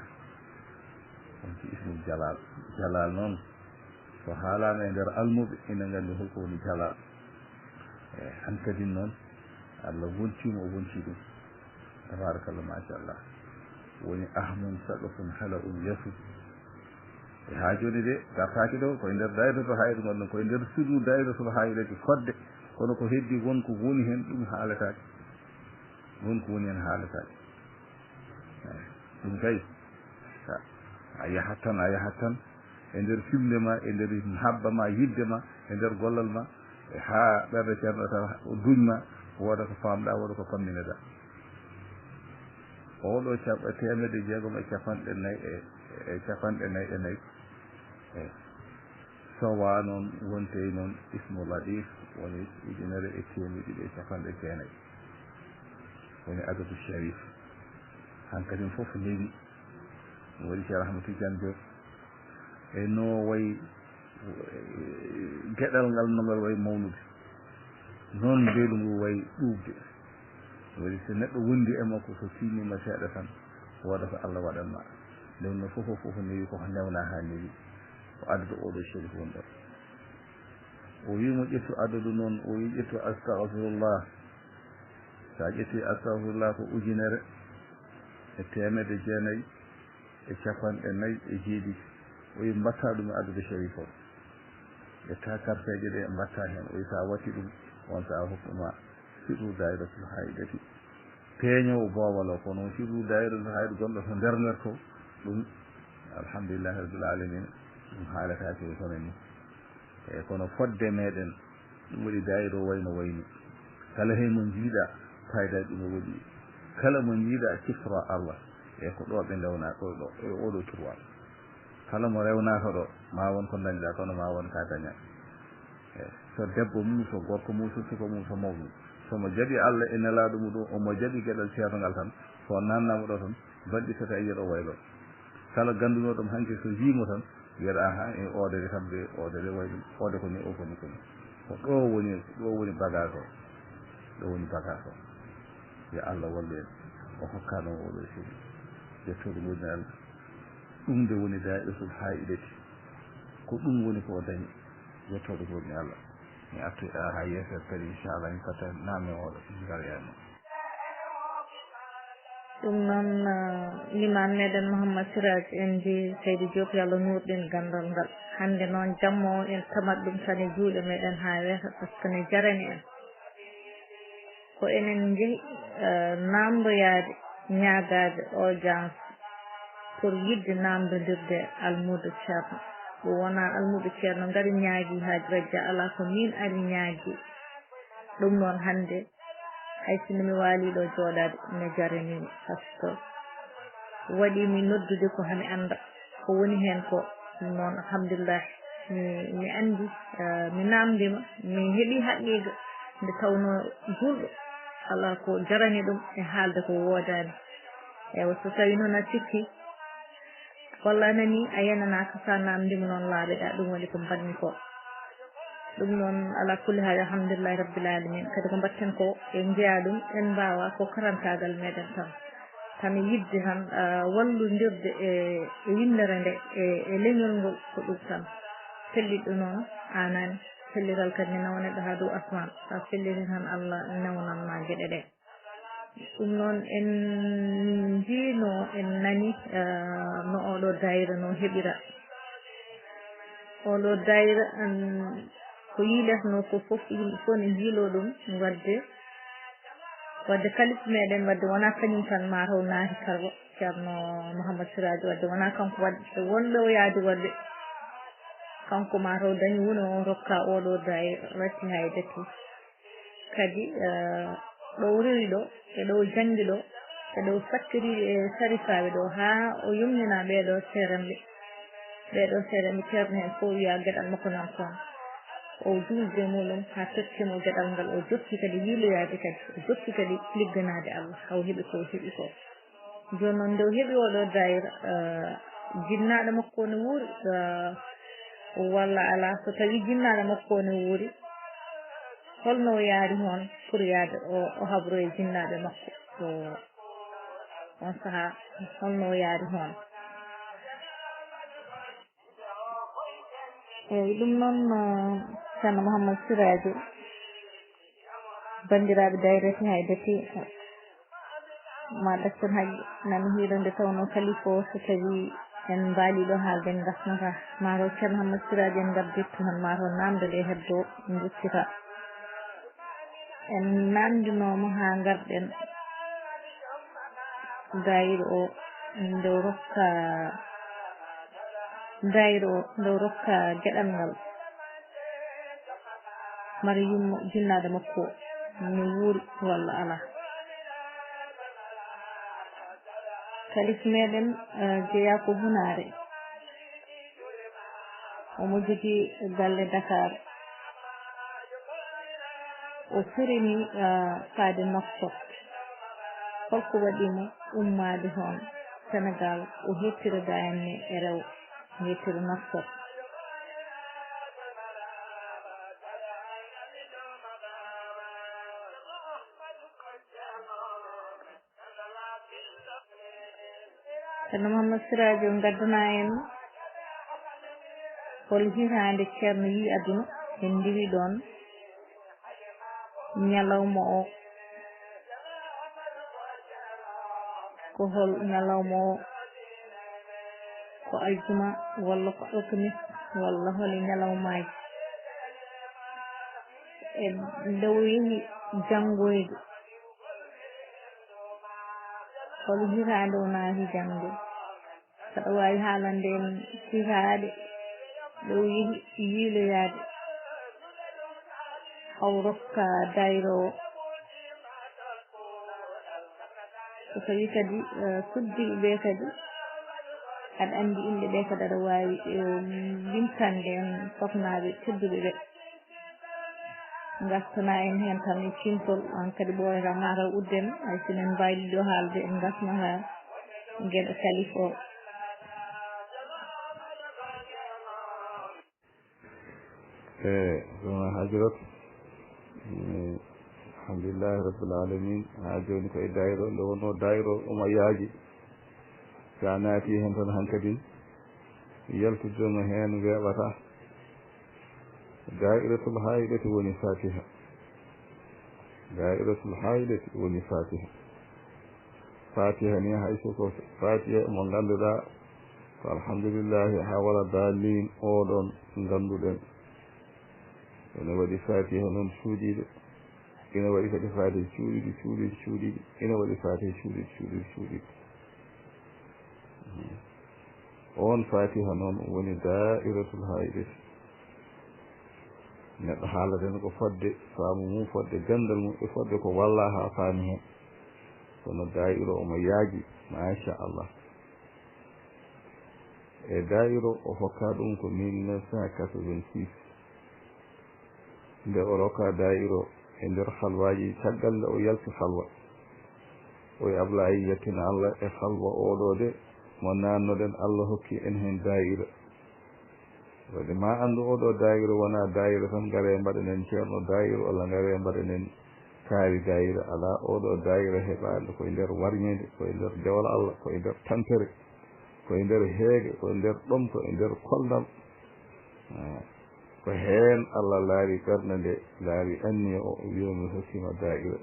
wonti ismul jalal jalal noon so haalama e nder almuɓe ina nganndi holko woni jalal han kadi noon Allah wontimo o wonti ɗum tabarakallah machallah woni ahmun saɗofun hala yasud e ha joni de gartaki ɗo koye nder dayratul hayre gonɗon koye nder sudu dayratul hayreti fodde kono ko heddi wonko woni hen ɗum haaletake wonko woni hen haaletake ɗum kay a yahat tan e nder filde ma e nder habba ma yidde ma e nder gollal ma e ha ɓerde ceerno ta duñma wooda ko famɗa wooda ko pammineɗa oɗo 654 e sowa noon wonte noon ismu latif woni 1,150 woni adadu sharif hankkadin fof lewi waɗi Cheikh Ahmad Tidiane Diop e no wayi geɗal ngal no ngal wayi mawnude noon mbeelu ngu wayi ɗuɓde waɗi so neɗɗo wondi e makko so finima seeɗa tan wooda ko Allah waɗanma nden no fof newi koko newna ha newi ko adadu oɗo sharif woni ɗon o wimo ƴettu adadu noon o wi ƴettu astahfirullah sa ƴetti astahfirullah ko 1947 o wi mbatta ɗum e adadu sharif o ƴetta karteje ɗe mbatta hen o wi sa watti ɗum on sa hokkuma siru dayratul haydati peeñowo boowal o kono siru dayratul hayde gonɗo to nder nder to ɗum alhamdulillahi rabbil alamin ɗum haaletake kono ni e kono fodde meɗen ɗum waɗi dayro wayno wayni kala hen mo jiiɗa faydaji ɗum o waɗi kala mo jiiɗa sifra Allah e ko ɗo ɓe ndewna ɗo e oɗo turwal kala mo rewnaka ɗo ma won ko dañɗa kono ma won ka daña so debbo mum so gorko mum so suka mum so mawɗum somo jaɓi Allah e nelaɗo muɗum omo jaɓi gueɗal ceerno ngal tan so nannama ɗo tan balɗi tati a yiyat o waylo kala gandunoɗom hanke so yimo tan wiyata aha e odede kam de odede wayɗum ode ko ni o koni ko ɗo woni bagage o ɗo woni bagage o yo Allah wallu en o hokkano oɗo sini ƴettoɗo goɗɗi Allah ɗum de woni daiɗatul haidati ko ko ɗum woni ko dañi yettoɗo goɗɗi Allah mi artu ha yeeso kadi inchallah mi fata naame oɗo ngal yano ɗum noon l'imam meɗen Mouhammad Siraj en mbi Seydi Diop yo Allah nurɗin gandal ngal hande noon jamma o en tamat ɗum tan e juuɗe meɗen ha weeta par ce que ne jarani en ko enen jeehi namdoyade ñagade audience pour yidde namdodirde almudo ceerno ɗum wona almudo ceerno ngari ñaagui haji rajja ala ko min ari ñaagui ɗum noon hande hay sinno mi waaliɗo jooɗade ne jaranimi par ce que waɗimi noddude ko hami anda ko woni hen ko ɗum noon alhamdulillah mi andi mi namdima mi heeɓi haqiqa nde tawno julɗo ala ko jarani ɗum e haalde ko woodani eywa so tawi noon a sikki walla nani a yenanaka sa namdima noon laaɓeɗa ɗum woni ko mbanmi ko ɗum noon ala kulli haal alhamdulillahi rabbil alamin kadi ko mbatten ko e jeeya ɗum en mbawa ko karantagal meɗen tan yidde tan wallodirde e windere nde e leñol ngol ko ɗum tan pelliɗo noon anani pelliral kadi ne nawneɗo ha dow asman sa pelliri tan Allah newnanma gueɗe ɗe ɗum noon en jiino en nani no oɗo dayra no heeɓira oɗo dayra ko yiiletno ko foof yimɓe fof ne jiilo ɗum wadde kalis meɗen wadde wona kañum tan mataw naati kargo ceerno Mouhammad Siraj wadde wona kanko wadde wonɓe o yaadi wadde kanko mataw dañi woni o rokka oɗo dayra ratti hay dati kadi ɗo rewi ɗo e ɗo jangi ɗo e ɗo fattiri e sarifaɓe ɗo ha o yumnina ɓeɗo seeranɓe ceerno hen fof wiya gueɗal makko nan toon o julde muɗum ha tottimo gueɗal ngal o jokki kadi yiiloyade kadi o jokki kadi ligganade Allah haw heeɓi ko heeɓi ko joni noon nde o heeɓi oɗo dayra jinnaɗo makko ne wuuri walla ala so tawi jinnaɗo makko ne wuuri holno o yaari hon pour yaade o habro e jinnaɓe makko on saaha holno o yaari hon eyyi ɗum noon ceerno Mouhammad Siraj bandiraɓe dayrete haydati ma ɗaccen haqqi nami hiiɗo nde tawno kalifa o so tawi en mbaaliɗo haalde en gasnata mataw ceerno Mouhammad Siraj en gardittu tan mataw namde ɗe heddo juccita en namdinomo ha garɗen dayra o ndew rokka gueɗal ngal mara yummo jinnade makko ne wuuri walla ala kalis meɗen jeeya ko hunare omo jogui galle Dakar o firini faade makko holko waɗimo ummade toon Sénégal o hettira dayanne e rew o hettira Nouakchott ceerno Mouhammad Siraj o gaddana en hol hitande ceerno yi aduna en ndiwi ɗon ñalawma o ko hol ñalawma o ko aljuma walla ko alkamis walla holi ñalawmaji e ndew yeehi janggoyde hol hitande o naati jangde saɗa wawi haalande en hitade ɗow yeehi yiiloyade haw rokka dayra o so tawi kadi suddiɓe ɓe kadi aɗa andi inɗe ɓe kadi aɗa wawi limtande en soknaɓe tedduɓe ɓe gastana en hen tan e cimtol on kadi ɓoyata mataw udden hay sinen mbayliɗo haalde en gasna ha gueɗe kalifa o sono hajirat alhamdulillahi rabbil alamin ha joni koye dayro nde wonno dayro omo yaaji sa naati hen tan hankkadin yaltuddemo heen weeɓata daa'iratul haydati woni fatiha daa'iratul haydati woni fatiha fatiha ni hay soko fatiha mo ngannduɗaa ko alhamdulillahi ha wala daalin oɗon ngannduɗen ene waɗi fatiha noon cuuɗiɗo ina waɗi kadi fatiha cuuɗiɗi ina waɗi fatiha cuuɗiɗi on fatiha noon woni daa'iratul haydati neɗɗo haalaten ko fodde faamu mum fodde gandal mum e fodde ko walla ha faami hen kono daa'ira omo yaaji machallah e daa'ira o hokka ɗum ko 1986 nde o rokka daa'ira e nder halwaji caggal nde o yalti halwa o e Ablaye yettina Allah e halwa oɗo de mo nannoɗen Allah hokki en hen daa'ira wadde ma anndu oɗo daa'ira wona daa'ira tan ngare mbaɗanen ceerno daa'ira walla ngare mbaɗanen kaari daa'ira ala oɗo daa'ira heɓaɗo koye nder warñede koye nder dewal Allah koye nder tampere koye nder heege koye nder ɗom koye nder koldam ko heen Allah laari ɓernde nde laari anniya o wiyomi hokkima daa'ira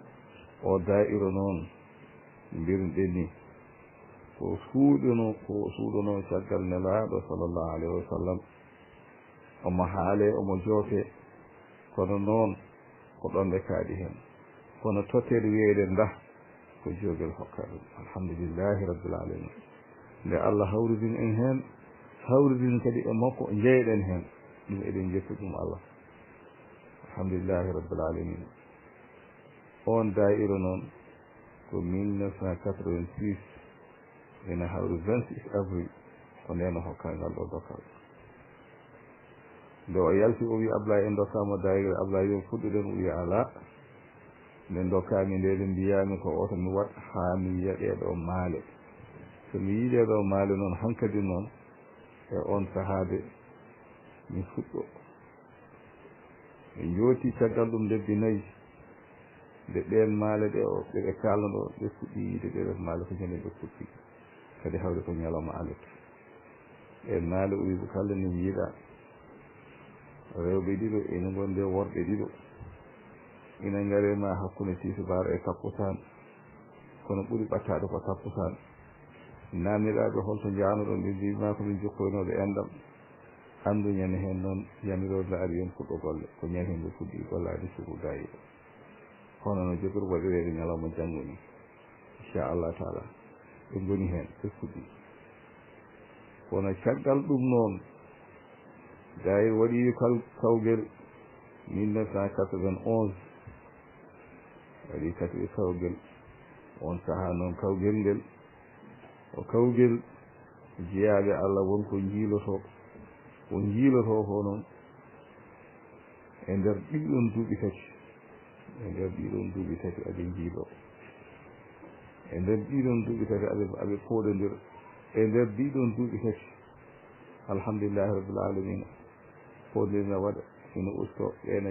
o daa'ira noon mbirɗe ni ko suuɗuno caggal nelaaɗo sallllahu alayhi wa sallam omo haale omo joofe kono noon ko ɗon ɓe kaaɗi heen kono totteede wiyeede nda ko joogel hokka ɗum alhamdulillahi rabbil alamin nde Allah hawridin en heen hawridin kadi e makko jeyɗen heen ɗum eɗen jettu ɗum Allah alhamdulillahi rabbil alamin on daa'ira noon ko 1986 ene hawri 26 avril ko ndeno hokka ngal ɗo dokkal nde o yalti o wi Ablaye en dokkama daa'ira Ablaye yo fuɗɗuɗen o wi ala nde dokkami nde ɓe mbiyami ko oto mi wat ha mi yiyaɗeɗo maale so mi yiiɗeɗo maale noon hankadi noon e on sahade mi fuɗɗo ɓe jooti caggal ɗum lebbi nayyi nde ɗen maale ɗe o ɓeɓe kalnoɗo ɓe fuɗɗi yiide ɗeɗon maale ko jene ɓe fuɗɗi kadi hawde ko ñalawma alet ɗen maale o wi ko kala ni yiiɗa rewɓe ɗiɗo ene gonde worɓe ɗiɗo ina garema hakkude tisubar e takkusan kono ɓuuri ɓattade ko takkusan namiraɓe holto janoɗon ɓe mbima ko min jokkoynoɓe endam andu ñande hen noon yamirode ari yon fuɗɗo golle ko ñande hen ɓe fuɗɗi gollade sugu dayiɗo hono no jogori waɗireede ñalawma janngo ni inchallah taala ɓe goni hen ɓe fuɗɗi kono caggal ɗum noon dayir waɗi kawgel 1991 waɗi kadi kawgel on saha noon kawgel ngel o kawgel jeyaɓe Allah wonko jiiloto ko jiiloto ko noon e nder ɗiɗon duuɓi tati aɓe jiilo e nder ɗiɗon duuɓi tati aɓe pooɗodir e nder ɗiɗon duuɓi tati alhamdulillahi rabbil alamin poɗirna waɗa ina usto ɓeene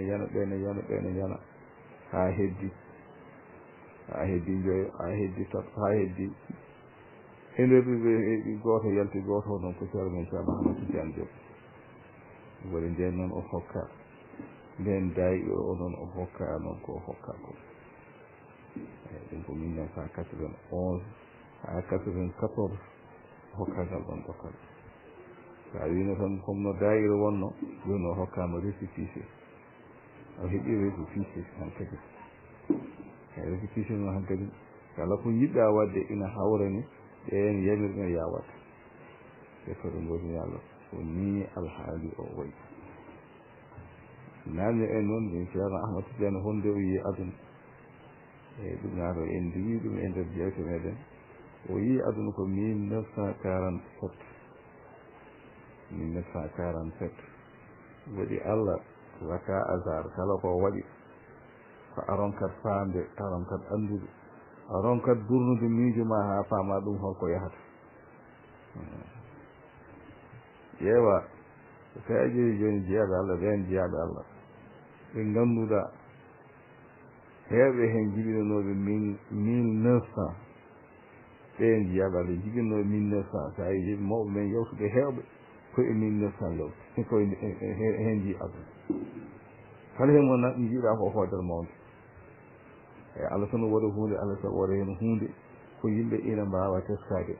yana ha heddi joyo ha heddi tat ha heddi e nder ɓe goto yalti goto noon ko ceerno men Cheikh Mahamadou Tidiane Diop waɗi nden noon o hokka nden daayiro o noon o hokka noon ko hokka ko ɗum ko 1991 ha 94 hokkagal ɗon dokkal sa wino tan comme no daayiro wonno joni o hokkama récépissé o heeɓi récépissé han kadi récépissé noon han kadi kala ko jiɗɗa wadde ina hawrani ɓen yamirɗe yawata e koɗe goni Allah ko ni alhaali o wayi namni en noon min ceerno Ahmad Tidiane honde o yi aduna eyyi ɗum nato en ndiwi ɗum e nder jewte meɗen o yi aduna ko 1947 waɗi Allah waka hasard kala ko waɗi ko aron kat faamde aron kat andude aron kat durnude miijo ma ha faama ɗum holko yahata ƴeewa so tawi joni jeeyaɓe Allah ɓen jeeyaɓe Allah ɓe ngannduɗa heewɓe hen jibinanoɓe 1900 ɓen jeeyaɓe Allah jibinnoɓe 1900 sa yi mawɓe men yewtude heewɓe ko e 1900 law ko hen ji aduna kala hen wona ɗi jiiɗa ko hoodere mawde e Allah tan waɗa hunde Allah tan waɗa hen hunde ko yimɓe ina mbawa teskade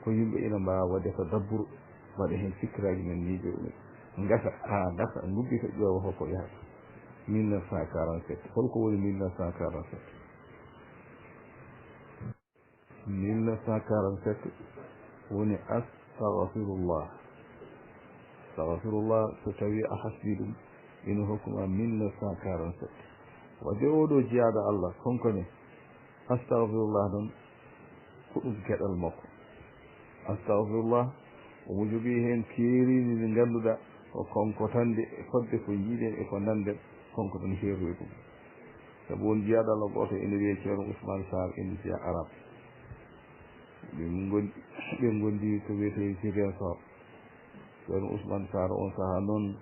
ko yimɓe ina mbawa wadde ko dabburu waɗa hen fikkiraji men miijo ɗumen gasa gasa gubbi ko ƴeewa holko yahata 1947 holko woni 1947 1947 woni astahfirullah so tawi a hasbi ɗum ina hokkuma 1947 wadde oɗo jeyaɗo Allah konkone astahfirullah ɗon ko ɗum geɗal makko astahfirullah omo jogii hen keeridi ndi ngannduɗa o konko tande e fodde ko jiiɗen e ko nanden konko ɗon heeroy ɗum sabu won jeyaɗo Allah goto ene wiye ceerno Ousmane Sarr ene jeeya arab ɓe gondi to wiyete Ziguinchor ceerno Ousmane Sarr on saaha noon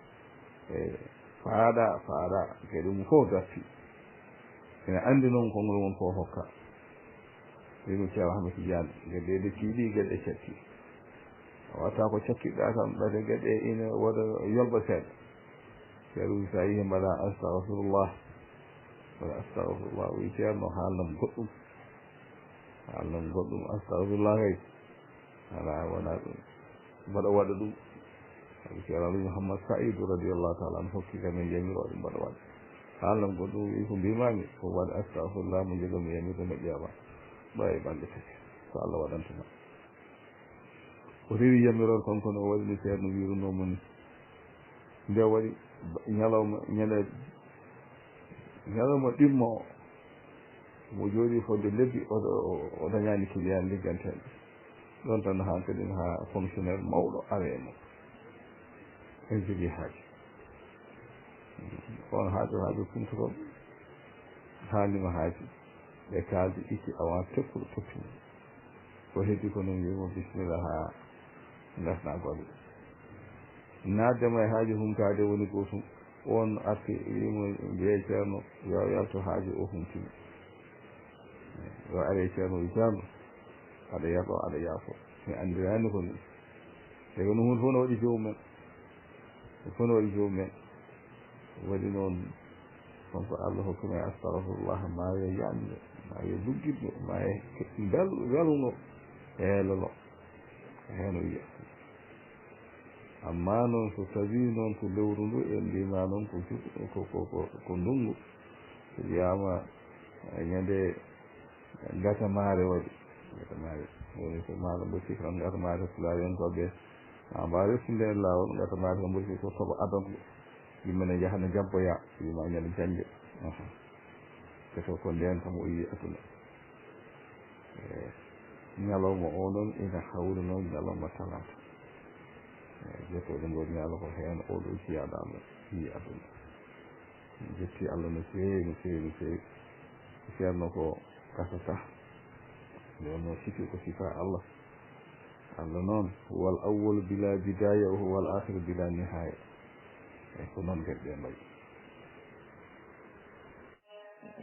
e faaɗa geɗe mum fof darti ene anndi noon kongol won fof hokka wimo ceerno Ahmed Tidiane geɗe ɗe tiiɗi geɗe catti watta ko cakkiɗɗa kam ɓade geɗe ina waɗa yolɓa seeɗa ceerno sa yihi mbaɗa astahfirullah wi ceerno haalnam goɗɗum astahfirullah kay ala wona ɗum mbaɗa waɗa ɗum sabu ceerno Ali Mouhammad Saïdou radiallahu taala an hokki kam e jamiroɗe mbaɗa waɗa haalnam goɗɗum wi ko mbimami ko waɗa astahfirullah mo jogami yamirde mo ƴeewa ɓawi balɗe tati so Allah waɗantuma o rewi yamiror konko no waɗini ceerno wirunomo ni nde waɗi ñalawma ɗimmo o mo jooɗi fodde lebbi o dañani kiliyani ligganteɗe ɗon tan ha kadi ha fonctionnaire mawɗo are mo en jogui haaji on haajo kumtotoɓe haalima haaji ɓe kaldi itti avant tekkuɗo toppimo ko heddi ko noon wimo bisimilla ha gasna golle naddema e haaji humtade woni gotum on arti wimo mbiye ceerno yo yalto haaji o humtimi yo are ceerno wi ceerno aɗa yaɗo aɗa yaafo mi andirani ko ni te kono hunde fof no waɗi jomum waɗi noon wonko Allah hokkumi astahfirullah ma yo yamde ma yo luggiɗɗo ma e weluno heelolo heno wiya amma noon so tawi noon ko lewru ndu en mbima noon ko ndungu so wiyama ñande gasa maare waɗi woni ko maaro ɓocci kan gasa maare fulawenkoɓe ma mbawa restunde e lawol gasa maare ko ɓocci ko toɓa adamɗo yimɓene jahana jabboya wima ñande jangge teto ko nden kam o yi aduna ñalawma o noon ina hawri noon ñalawma talata jettoɗe goni Allah ko hen oɗo jiyaɗo Allah yi aduna jetti Allah no feewi ceerno ko kasata ndeno sikki ko sifa Allah noon huwal awwal bila bidaya o huwal akhir bila nihaya e ko noon gueɗe mbayi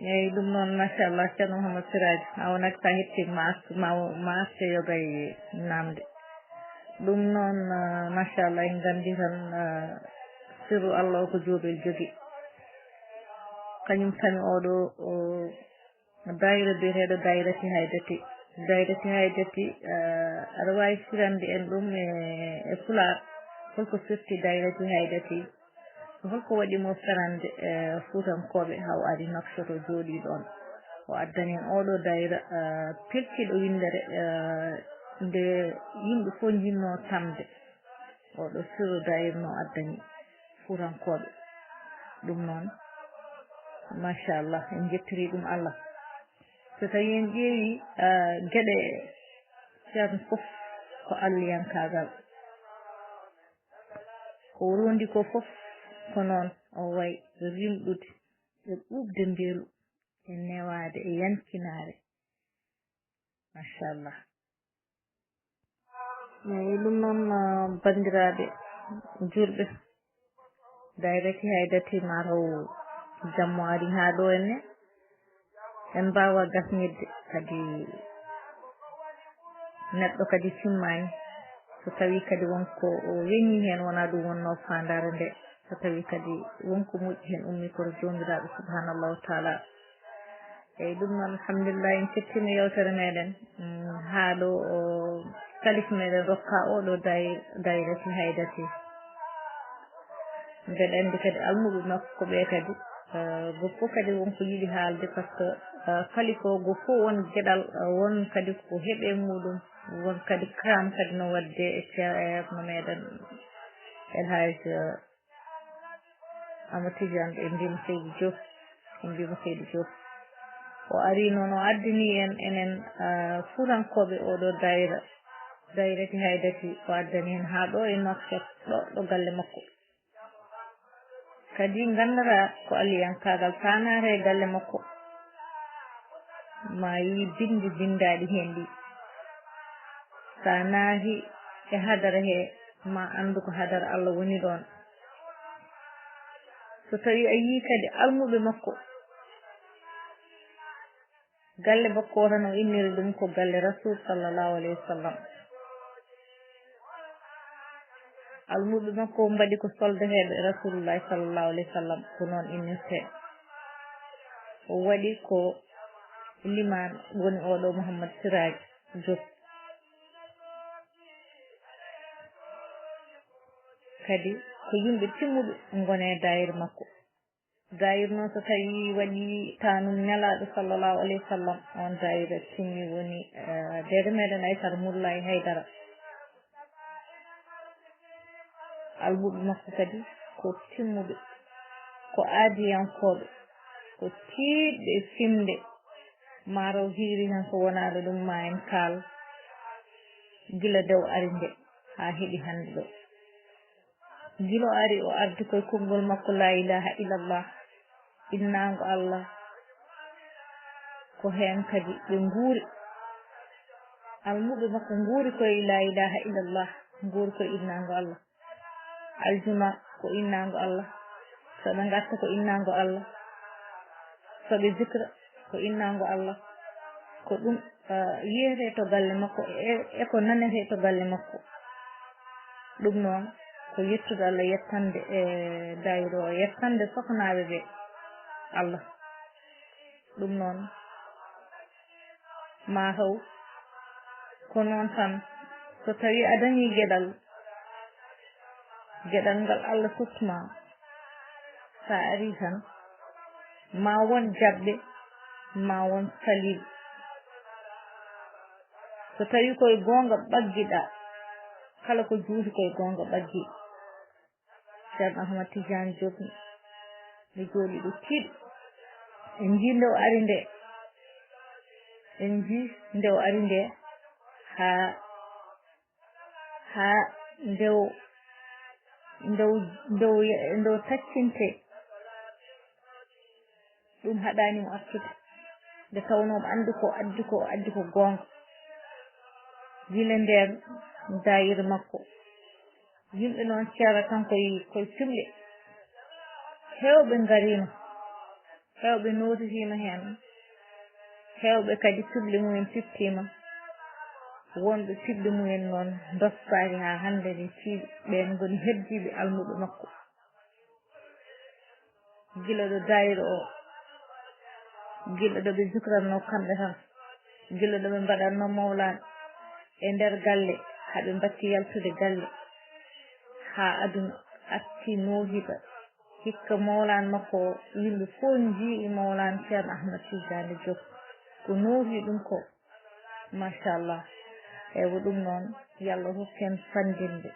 eyyi ɗum noon machallah ceerno Mouhamadou Siraji a wonat sa hettima ma aste yogay namde ɗum noon machallah en gandi tan sirru Allah o ko jooɓel jogui kañum tami oɗo dayra biyeteɗo dayrati haydati aɗa wawi sirande en ɗum e Pulaar holko firti dayrati haydati holko waɗimo ferande Fuutankoɓe haw ari Nouakchott o jooɗi ɗon o addani en oɗo dayra peltiɗo windere nde yimɓe fof jinno tamde oɗo sirru dayra no addani Fuutankoɓe ɗum noon machallah en jettiri ɗum Allah so tawi en ƴeewi gueɗe ceerno fof ko alliyankagal ko rondi ko fof ko noon o way rimɗude e ɓuɓde mbelu e newade e yankinare machallah eyi ɗum noon bandiraɓe julɓe dayrati haydati mataw jammo ari ha ɗo henne en mbawa gasnidde kadi neɗɗo kadi timmani so tawi kadi wonko o weñi hen wona ɗum wonno fandare nde so tawi kadi wonko moƴƴi hen ummi koto jomiraɗo subhanallahu taala eyyi ɗum noon alhamdulillah en kettima yewtere meɗen ha ɗo kalif meɗen rokka oɗo dayrati haydati mbeɗa andi kadi almuɓe makko ɓe kadi go fof kadi wonko yiɗi haalde par ce que kalifa o go fof won gueɗal won kadi ko heeɓe muɗum won kadi kram kadi no wadde e ceerno meɗen El Hadji Amadou Tidiane e mbimo Seydou Diop e mbimo Seydou Diop o ari noon o addani en enen fuurankoɓe oɗo dayrati haydati o addani en ha ɗo e Nouakchott ɗo galle makko kadi gandata ko aliyankagal tanare e galle makko ma yi bindaɗi hen ɗi sa naati e hadara he ma andu ko hadara Allah woni ɗon so tawi a yi kadi almuɓe makko galle makko tan o inniri ɗum ko galle rasul sallallahu alayhi wa sallam almuɓe makko mbaɗi ko soldateɓe rasulullahi sallallahu alayhi wa sallam ko noon innirte o waɗi ko liman woni oɗo Mouhammad Siraj Diop kadi ko yimɓe timmuɓe gone dayir makko dayir noon so tawi waɗi tanum ñalaɗo sallallahu alayhi wa sallam on dayira timmi woni dede meɗen Aissata Moulay Haydara almuɓe makko kadi ko timmuɓe ko aadiyankoɓe ko tiiɗɓe fimde maro hiiri tan ko wonaɗo ɗum ma en kaal gila dew ari nde ha heeɓi hande ɗo gilo ari o ardi koye konngol makko la ilaha illallah innago Allah ko hen kadi ɓe nguuri almuɓe makko nguuri koye la ilaha illallah nguuri koye innago Allah aljuma ko innago Allah soɓe gatta ko innago Allah soɓe zikra ko innago Allah ko ɗum yiyete to galle makko e ko nanete to galle makko ɗum noon ko yettude Allah yettande e dayro o yettande soknaɓe ɓe Allah ɗum noon ma taw ko noon tan so tawi a dañi gueɗal ngal Allah suttuma sa ari tan ma won jabɓe ma won saliɓe so tawi koye gonga ɓaggiɗa kala ko juuti koye gonga ɓaggi ceerno Ahmad Tidiane Diop mi jooɗi ɗo tiiɗi en ji nde o ari nde en ji nde o ari nde ha ndew taccinte ɗum haɗanimo artude nde tawnomo addi ko gonga gila nden dayir makko yimɓe noon ceera tan koye fimɗe hewɓe garino hewɓe notitima hen hewɓe kadi fiɓle mumen fiftima wonɓe fiɓle mumen noon dostaki ha hande ni tiiɗi ɓen goni heddiɓe almuɓe makko gila ɗo dayira o gila ɗo ɓe zikranno kamɓe tan gila ɗo ɓe mbaɗanno mawlan e nder galle haɓe mbatti yaltude galle ha aduna atti noohiba hikka mawlan makko yimɓe fof jii mawlan ceerno Ahmad Tidiane Diop ko noohi ɗum ko machallah ewo ɗum noon yallah hokken fandinde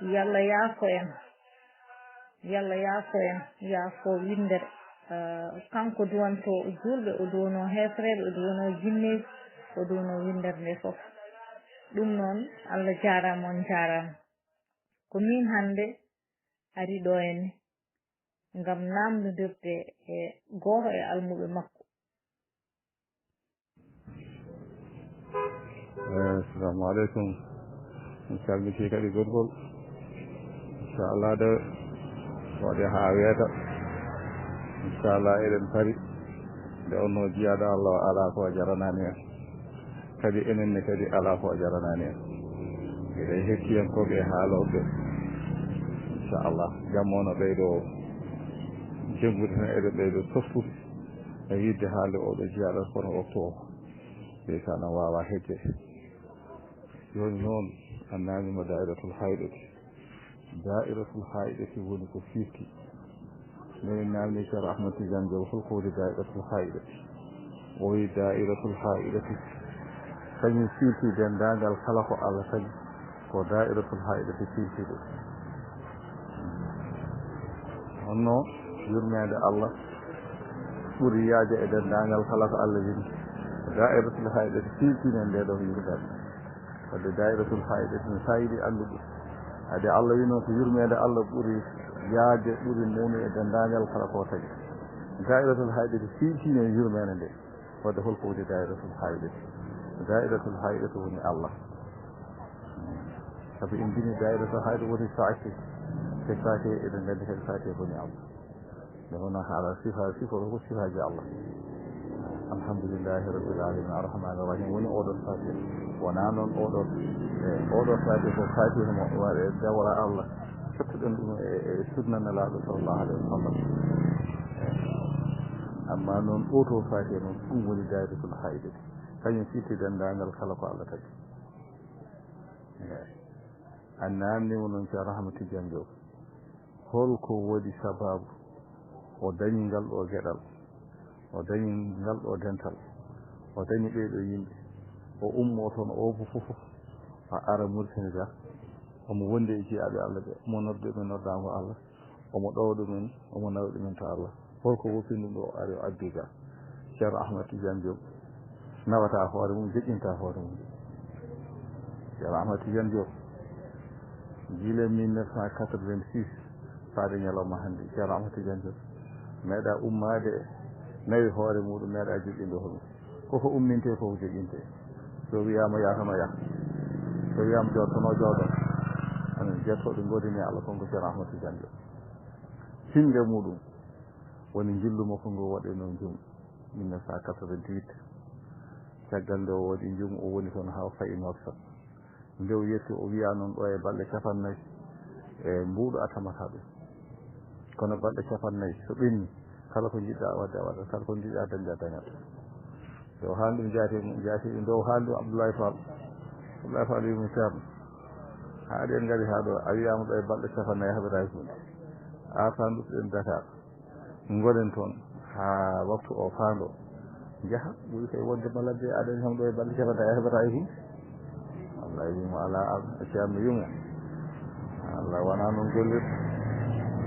yallah yaafo en yaafo windere kanko duwanto julɓe o duwano hefreɓe o duwano jinneji o duwano windere nde foof ɗum noon Allah jarama on jarama ko min hande ari ɗo henne ngam namdodirde e goto e almuɓe makko. Assalamu aleykum. Mi calmiti kadi goɗgol inchallah de waɗe ha weeta inchallah eɗen paari nde onno jiyaɗo Allah ala ko jaranani en kadi enenne kadi ala ko jaranani en eɗen hettiyankoɓe e haaloɓe inchallah jammono ɓeyɗo jenngude tan eɗen ɓeyɗo softude e yidde haalde oɗo jiyaɗo kono waktu o ndeysan an wawa hedde joni noon annamima dairatul haydati woni ko firti min namni ceerno ahmad tidiane Diop holko woni dairatul haydati o wi dairatul haydati kañum firti dendagal kala ko Allah tagi ko dairatul haydati firti ɗum honno yurmede Allah ɓuri yaaje e dendagal kala ko Allah wini dairatul haydati firtine nde ɗon yurgade wadde dairatul haydati no sayidi anduɗo ade Allah wino ko yurmede Allah ɓuri yaade ɓuri mawni e dendagal kala ko tagi dairatul haydati firtine yurmede nde wadde holko woni dairatul haydati woni Allah sabu en mbini dairatul haydati woni saake te saake eɗen nganndi hen saake woni Allah nde wona haala sifa ko sifaji Allah alhamdulillahi rabbil alamin arrahmani rahim woni oɗon saake wona noon oɗo saake ko fatihimo waɗe dewra Allah fettuɗen ɗum e sunnanelaaɗo sallallahu alayhi wa sallam amma noon oto fatiha noon ɗum woni dairatul haydati kañum firti dendagal kala ko Allah tagi an namnimo noon ceerno ahmad tidiane Diop holko woni sababu o dañi ngal ɗo gueɗal o dañi ngal ɗo dental o dañi ɓeeɗo yimɓe o ummo toon o fof a ara Mauritanie ga omo wonde e jiyaɓe Allah ɓe omo nodde ɗumen noddamo Allah omo ɗowa ɗumen omo nawa ɗumen to Allah holko woppi ɗum ɗo o ari o addi ga ceerno ahmad tidiane Diop nawata hoore mum joƴƴinta hoore mum ceerno ahmad tidiane Diop gila 1986 faade ñalawma hannde ceerno ahmad tidiane Diop meeɗa ummade nawi hoore muɗum meeɗa joƴƴinde hoɗum koko umminte fof joƴƴinte so wiyama yahano yah so wiyama jottono jooɗo anen jettoɗo godini Allah konko ceerno ahmad tidiane Diop finde muɗum woni jillumo ko ngo waɗi noon jum 1988 caggal nde o waɗi jum o woni toon ha fayi Nouakchott nde o yetti o wiya noon ɗo e balɗe 40 e mbuuɗo a tamata ɗum kono balɗe 40 so ɓenni kala ko jiɗɗa wadde a waɗa kala ko jiɗɗa dañde a dañat yo haali ɗum jaati ɗum dow haali ɗum Abdoulaye Fall wimo ceerno ha ɗen ngari ha ɗo a wiyama ɗo e balɗe 40 heɓata hunde a fanduɗen Dakar goɗen toon ha waktu o faando jaha ɓuri koye wonde maladde aɗani kam ɗo e balɗe 40 heɓata e hunde Allah wimo ala ceerno wimo Allah wona noon gollir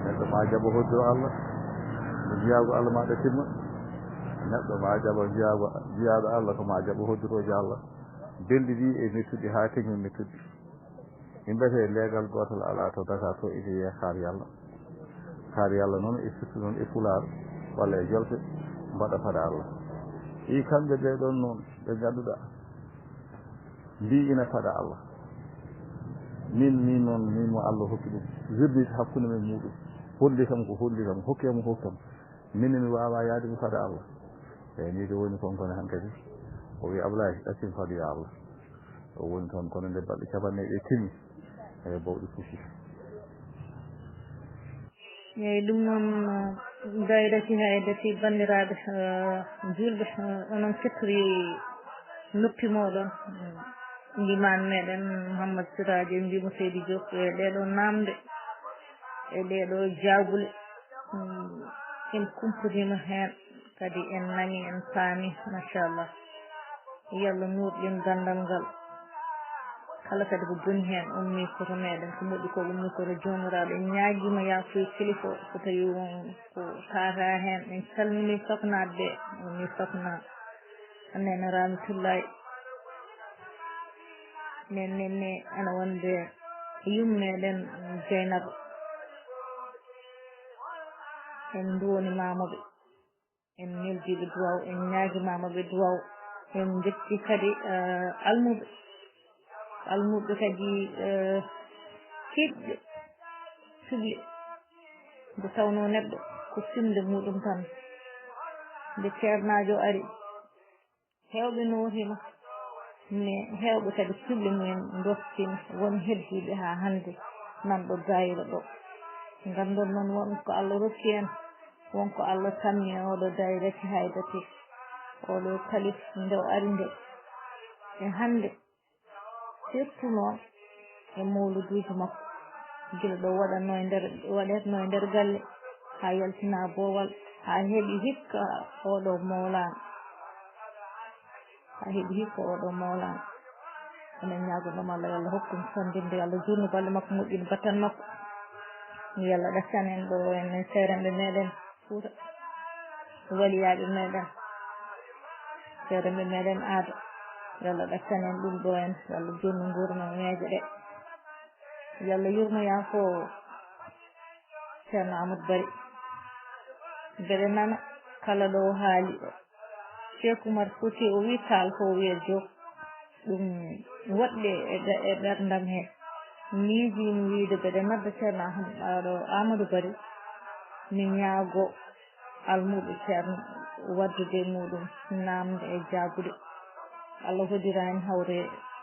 neɗɗo ma jaɓo hoddiro Allah mo jiyago Allah maɗa timma neɗɗo ma jaɓa jiyaɗo Allah ko ma jaɓo hoddiroje Allah belɗi ɗi e mettuɗi ha teŋmi mettuɗi min mbiyete leegal gotal ala to Dakar to ine wiye kaar Yallah noon e surtout noon e Pulaar walla e Jolfe mbaɗa fade Allah i kamɓe ɓe ɗon noon ɓe ganduɗa mbi ina faɗa Allah min noon min mo Allah hokki ɗum jurdi hakkude men muɗum holli kam ko holli kam hokkemo hokkam min mi wawa yaade mi faɗa Allah eyyi ni de woni konkone hankkadi o wi Ablaye ɗaccim faɗo ya Allah o woni toon kono nde balɗe 40 ɗe timmi eyi bawɗi fuufi eyyi ɗum noon dayrati haydati bandiraɓe julɓe onon kettiri noppi moɗon liman meɗen Mouhammad Siraji en mbimo Seydi Diop e ɗeɗo namde e ɗeɗo jagule en kumputima hen kadi en nani en paami machallah yallah nurɗin gandal ngal kala kadi ko boni hen ummi koto meɗen ko moƴƴi ko ummi koto jomiraɗo en ñaguima yafuye kilifa so tawi won ko tata hen en calmini soknaɓe ɓe woni sokna Nene Ramatullahi nenne ana wonde yummeɗen Dieynaba en duwonimamoɓe en neldiɓe duwaw en ñaguimamoɓe duwaw en jetti kadi almuɓe kadi hiɗɓe suɓle nde tawno neɗɗo ko simde muɗum tan nde ceernajo ari hewɓe notima mi heewɓe kadi sulle mumen doftini won heddiɓe ha hande nanɗo dayra ɗo gandon noon wonko Allah rokki en wonko Allah tammi oɗo dayrati haydati oɗo kalif nde o ari nde e hande surtout noon e mawluduji makko gila ɗo waɗatno e nder galle ha yaltina boowal ha heeɓi hikka oɗo mawlana enen ñagoɗom Allah yo Allah hokkum sondinde yo Allah jurnu balle makko moƴƴini battan makko yo Allah ɗaccan en ɗo en seeremɓe meɗen Fouta waliyaɓe meɗen seeremɓe meɗen aada yo Allah ɗaccan en ɗum ɗo en yo Allah jurnu gurno meeje ɗe yo Allah yurmoyam fo ceerno Amadou Bari mbeɗe nana kala ɗo haali Cheikh Oumar Fouti o wi kaal fo wiya joom ɗum woɗɗe e ɓerdam he miijimi wiide mbeɗe nodda ceerno Amadou Bari mi ñaago almuɓe ceerno waddude muɗum namde e jaabude Allah hodirani hawre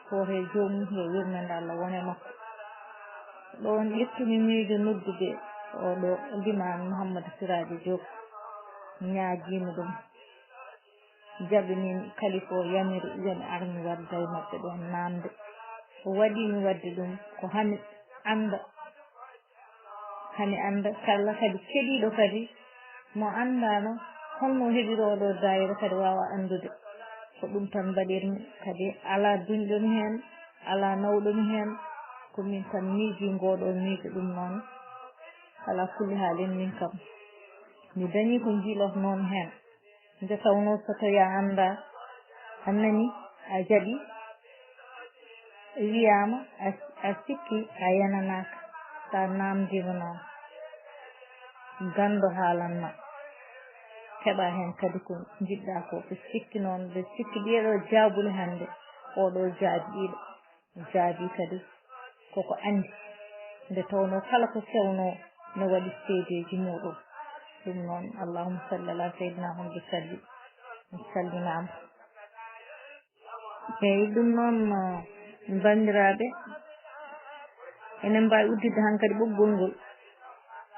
foote joomum yo yurmede Allah wone makko ɗon ƴettumi miijo noddude oɗo liman Mouhamadou Siraji Diop ñaagimi ɗum jaɓini kalifa o yamiri yomi armi wadda e maɓɓe ɗon namde o waɗimi wadde ɗum ko hani anda kala kadi keɗiɗo kadi mo andano holno heɓiroɗo dayra kadi wawa andude ko ɗum tan mbaɗirmi kadi ala duñɗomi hen ala nawɗomi hen komin tan miiji ngoɗo miijo ɗum noon ala kulli haalin min kam mi dañi ko jiilof noon hen nde tawno so tawi a anda annani a jaɓi wiyama a sikki a yananaka sa namdima noon gando haalanma heɓa hen kadi ko jiɗɗa ko ɓe sikki noon ɓe sikki ɗeɗo jaabule hande oɗo jaabiɗo jaabi kadi koko andi nde tawno kala ko fewno ne waɗi seedeji muɗum ɗum noon allahumma salli ala seydina Muhammad salli salminama eyyi ɗum noon bandiraɓe enen mbawi uddidde han kadi ɓoggol ngol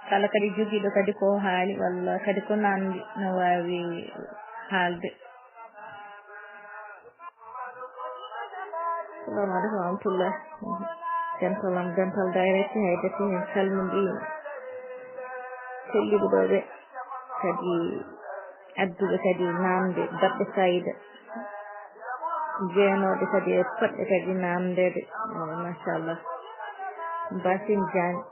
kala kadi joguiɗo kadi ko haali walla kadi ko namdi no wawi haalde assalamu aleykum wa rahmatullah dental dayrati haydati en calminɗi kolliɓe ɗo ɓe kadi adduɓe kadi namde baɗɗe fayida jeenoɗe kadi e poɗɗe kadi namdede machallah Basine Diagne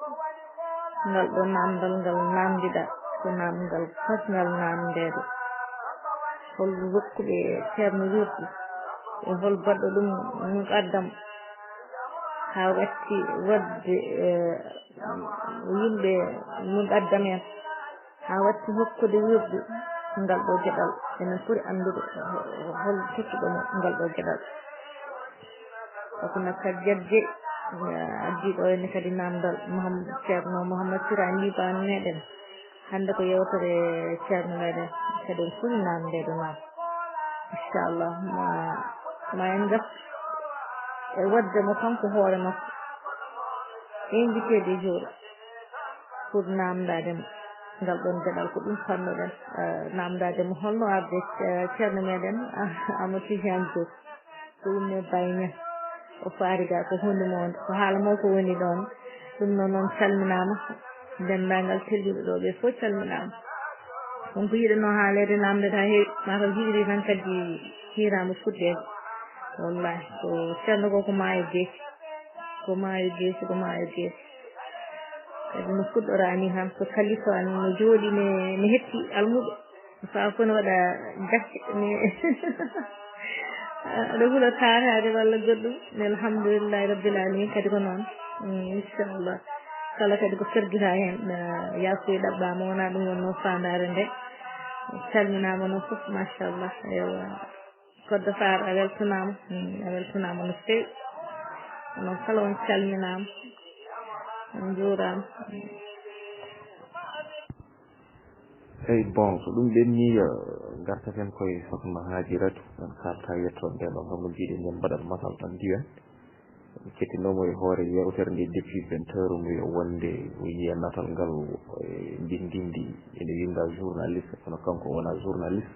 ngal ɗo namdal ngal namdiɗa ko namdal fotngal namdede hol hokkuɓe ceerno wirdu e hol baɗɗo ɗum muqaddam ha watti wadde yimɓe muqaddam en ha watti hokkude wirdu ngal ɗo gueɗal enen ɓuuri andude hol kettuɗomo ngal ɗo gueɗal sako nakkat jagge addiɗo ene kadi namdal ceerno Mouhamadou Sira Ndibane meɗen hande ko yewtere ceerno meɗen kadi en foti namdede noon inchallah ma en gaf e waddemo kanko hoore makko invité des jours pour namdademo ngal ɗon gueɗal ko ɗum fannoɗen namdademo holno arde ceerno meɗen Amadou Tidiane Diop ko ɗum bayña o faariga ko hunde monde ko haala mo ko woni ɗon ɗum noon calminama dendagal telluɓe ɗo ɓe fof calminama wonko yiɗano haalede namdede ha heewi mataw hiiri tan kadi hirama fuɗɗede wallahi ko ceerno ko maayo geesi kadi no fuɗɗorani han ko kalifa no jooɗi ne hetti almuɓe fa fof ne waɗa gacce aɗa huula tarade walla goɗɗum alhamdulillahi rabbil alamin kadi ko noon inchallah kala kadi ko ferguita hen yafuya ɗaɓɓama wona ɗum wonno fandare nde calminama noon foof machallah ewa koddo far a weltanama no fewi noon kala on calminama on juurama eyi bon so ɗum ɓenni gartaten koye sokhna Hajiratu non kalta yettonde ɗon homo jiiɗi men mbaɗat masal tan diwen kettinomo e hoore yewtere nde depuis 20 heures mo yo wonde o yiya natal ngal ndindindi ene winda journaliste kono kanko wona journaliste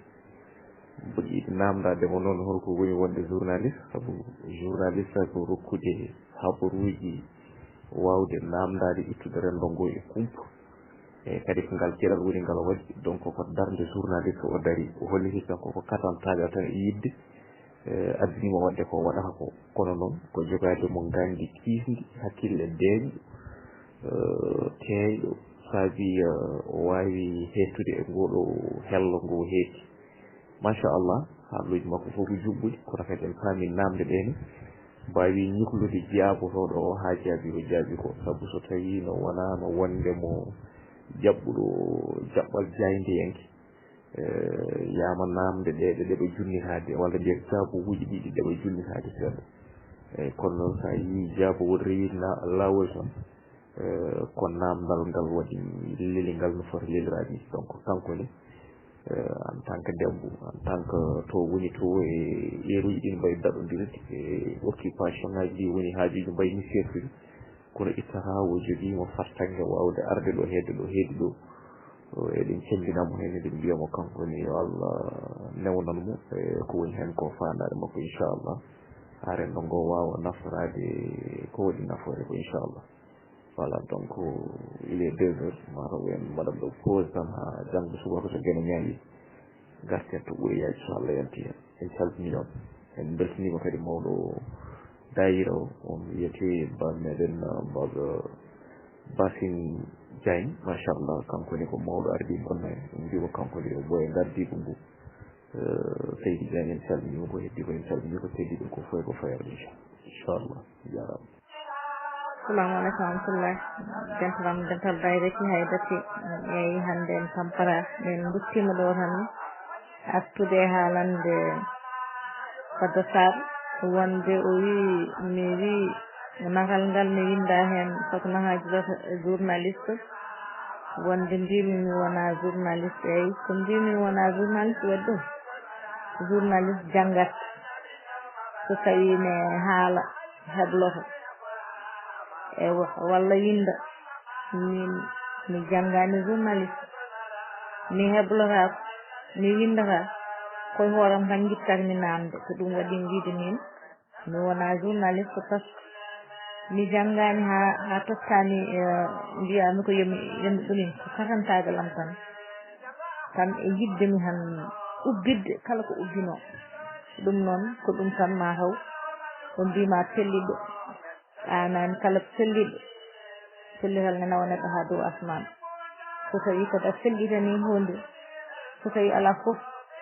mboɗi namdade mo noon holko woni wonde journaliste sabu journaliste ko rokkude habaruji wawde namdade ittude rendo ngo e kumpa e kadi ko ngal jeɗal woni ngal waɗi donc ko darde journaliste o dari o holliti kanko ko katantagal tan e yidde addinimo wadde ko waɗata ko kono noon ko jogade mo gandi kiisdi hakkille deeƴo teeyɗo saabi o wawi hettude e ngoɗo hello ngo heeti machallah haaluji makko fof ko juɓɓuɗi kono kadi en paami namde ɗene mbawi ñuhlude jaabotoɗo o ha jaabi o jaabi ko sabu so tawi no wonano wondemo jaɓɓuɗo jaɓɓal jayndeyenke yama namde ɗeɓe junnitade walla mbiya jaabowoji ɗiɗi ɗeɓe junnitade seeɗa eyyi kono noon sa yi jaabowol rewi lawol tan ko namdal ngal waɗi leli ngal no foti lelirade donc kanko ne en tant que debbo en tant que to woni to e yeruji ɗin mbayi daɗodirde e occupation ngaji ɗi woni haajuji mbayni sertude kono ittata o joguimo fartangue wawde arde ɗo hedde ɗo heedi ɗo eɗen cembinamo hen eɗen mbiyamo kanko ni yo Allah newnan mo ko woni hen ko fandade makko inchallah ha rendo ngo wawa naftorade ko waɗi nafoore ko inchallah voilà donc il est 2 heures mataw en mbaɗat ɗo pause tan ha janggo subaka so gueno ñaawi garten to ɓuuri yaji so Allah yanti hen en calmini on en beltinima kadi mawɗo dayira o on wiyete ba meɗen mbaɗo Basin Diagne machallah kanko ni ko mawɗo ardi bonno en mbimo kanko ni o boye gardigo ngu Seydi Diagne en calminima ko heddi ko en calmini ko seydi ɗum ko foy ko fayarde inchallah jarama. Assalamu alaikum warahmatullahi dental dental dayreki haydati eyi hande en tampara min duttima ɗo tan artude haalande Fodé Sarr wonde o wi mi wi nakal ngal mi winda hen sokna hajirata journaliste wonde mbimi mi wona journaliste eyyi ko mbimi mi wona journaliste waɗi ɗum journaliste janggat so tawi ne haala hebloto e walla winda min mi janggani journaliste mi heblotako mi windata koye hooram tan guittatmi namde ko ɗum waɗi wiide min mi wona journaliste par ce que mi janggani ha tottani mbiyami ko yomi ɗumin ko katantagalam tan e yiddemi han ubbidde kala ko ubbino ɗum noon ko ɗum tan mataw ko mbima pelliɗo anani kala pelliɗo pellital ne nawa neɗɗo ha dow asman so tawi ko ɗa fellitani hunde so tawi ala foof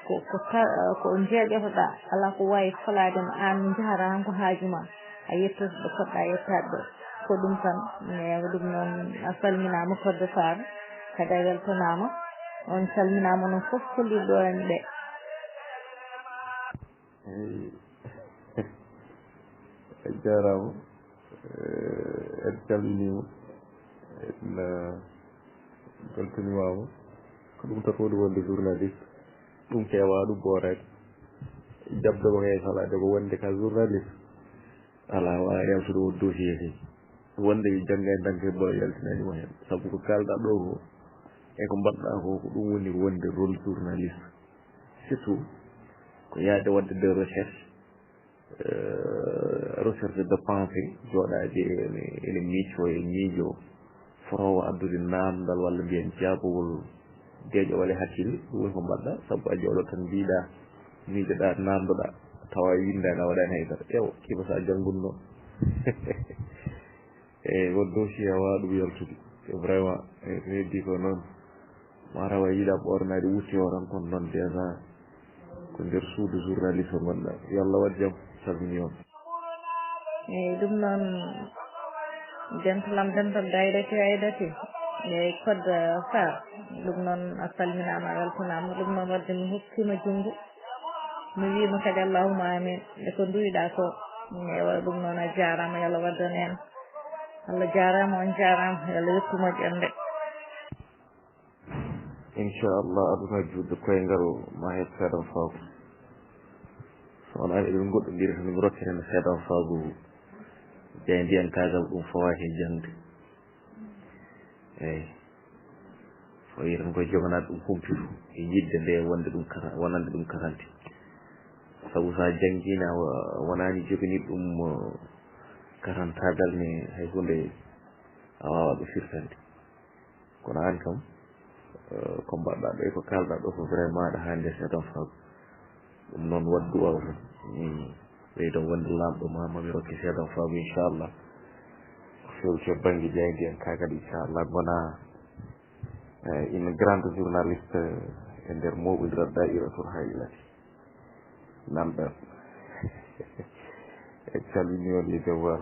ko jeeƴotoɗa ala ko wawi faladema an jahata han ko haajuma a yettoto ɗo poɗɗa yettade ɗo ko ɗum tan e ɗum noon a salminama Fodé Sarr kadi a weltanama on calminama noon foof kolliɗo ɗo en ɓe jarama en calminima en beltanimama ko ɗum tafode wonde journaliste ɗum kewa ɗum ɓorade jabdemo he salade ko wonde ka journaliste ala wawa yaltude won dossier he wonde jangga e danke boɗo yaltinanimo hen saabu ko kalɗa ɗo ko e ko mbaɗɗa ko ko ɗum woni wonde rôle journaliste surtout ko yaade wadde de recherche recherche de pensée joɗade ene miico e miijo forowo addude namdal walla mbiyen jaabowol deeƴo walla hakkille ɗum woni ko mbaɗɗa saabu a jooɗo tan mbiɗa miijoɗa namdoɗa tawa windani a waɗani haydara ƴeew kiba sa janggunno eyyi won dossier wawa ɗum yaltude vraiment to heddi ko noon mataw a yiiɗa ɓornade wutti o tan kono noon déjà ko nder suudu journaliste o gonɗa yo Allah waat jaam salmini on eyyi ɗum noon dentalam dental dayraki haydati eyyi Fodé Sarr ɗum noon a salminama a weltanama ɗum noon wadde mi hokkima junngo mi wima kadi allahuma amin e ko duyɗa ko ewa ɗum noon a jarama yo Allah waddane en Allah jarama on jarama yo Allah yettu moƴƴere inchallah aduna juutde koyngal ma het seeɗan fawko on ari ɗum goɗɗodiri to min rokkireno seeɗan faagu ƴeewe ndiyan kagal ɗum fawaaki jangde eyi o yitan koye joganaade ɗum humpitu e yidde nde wonde ɗum wonande ɗum karanti sabu so a janngina wonaani joganii ɗum karantagal ne hay hunde a waawaa ɗo firtande kono aan kam ko mbaɗɗaa ɗo e ko kaalɗaa ɗo ko vraiment aɗa haandi e seeɗan faagu ɗum noon waddu aw tan ɓeydo wonde laamɗo ma mami rokki seeɗan faagu inchallah fewti e baŋnge ƴeewdi en kagal inchallah gona une grande journaliste e ndeer moɓodirat daa'iratul haylati namɗan e calmini on li devoir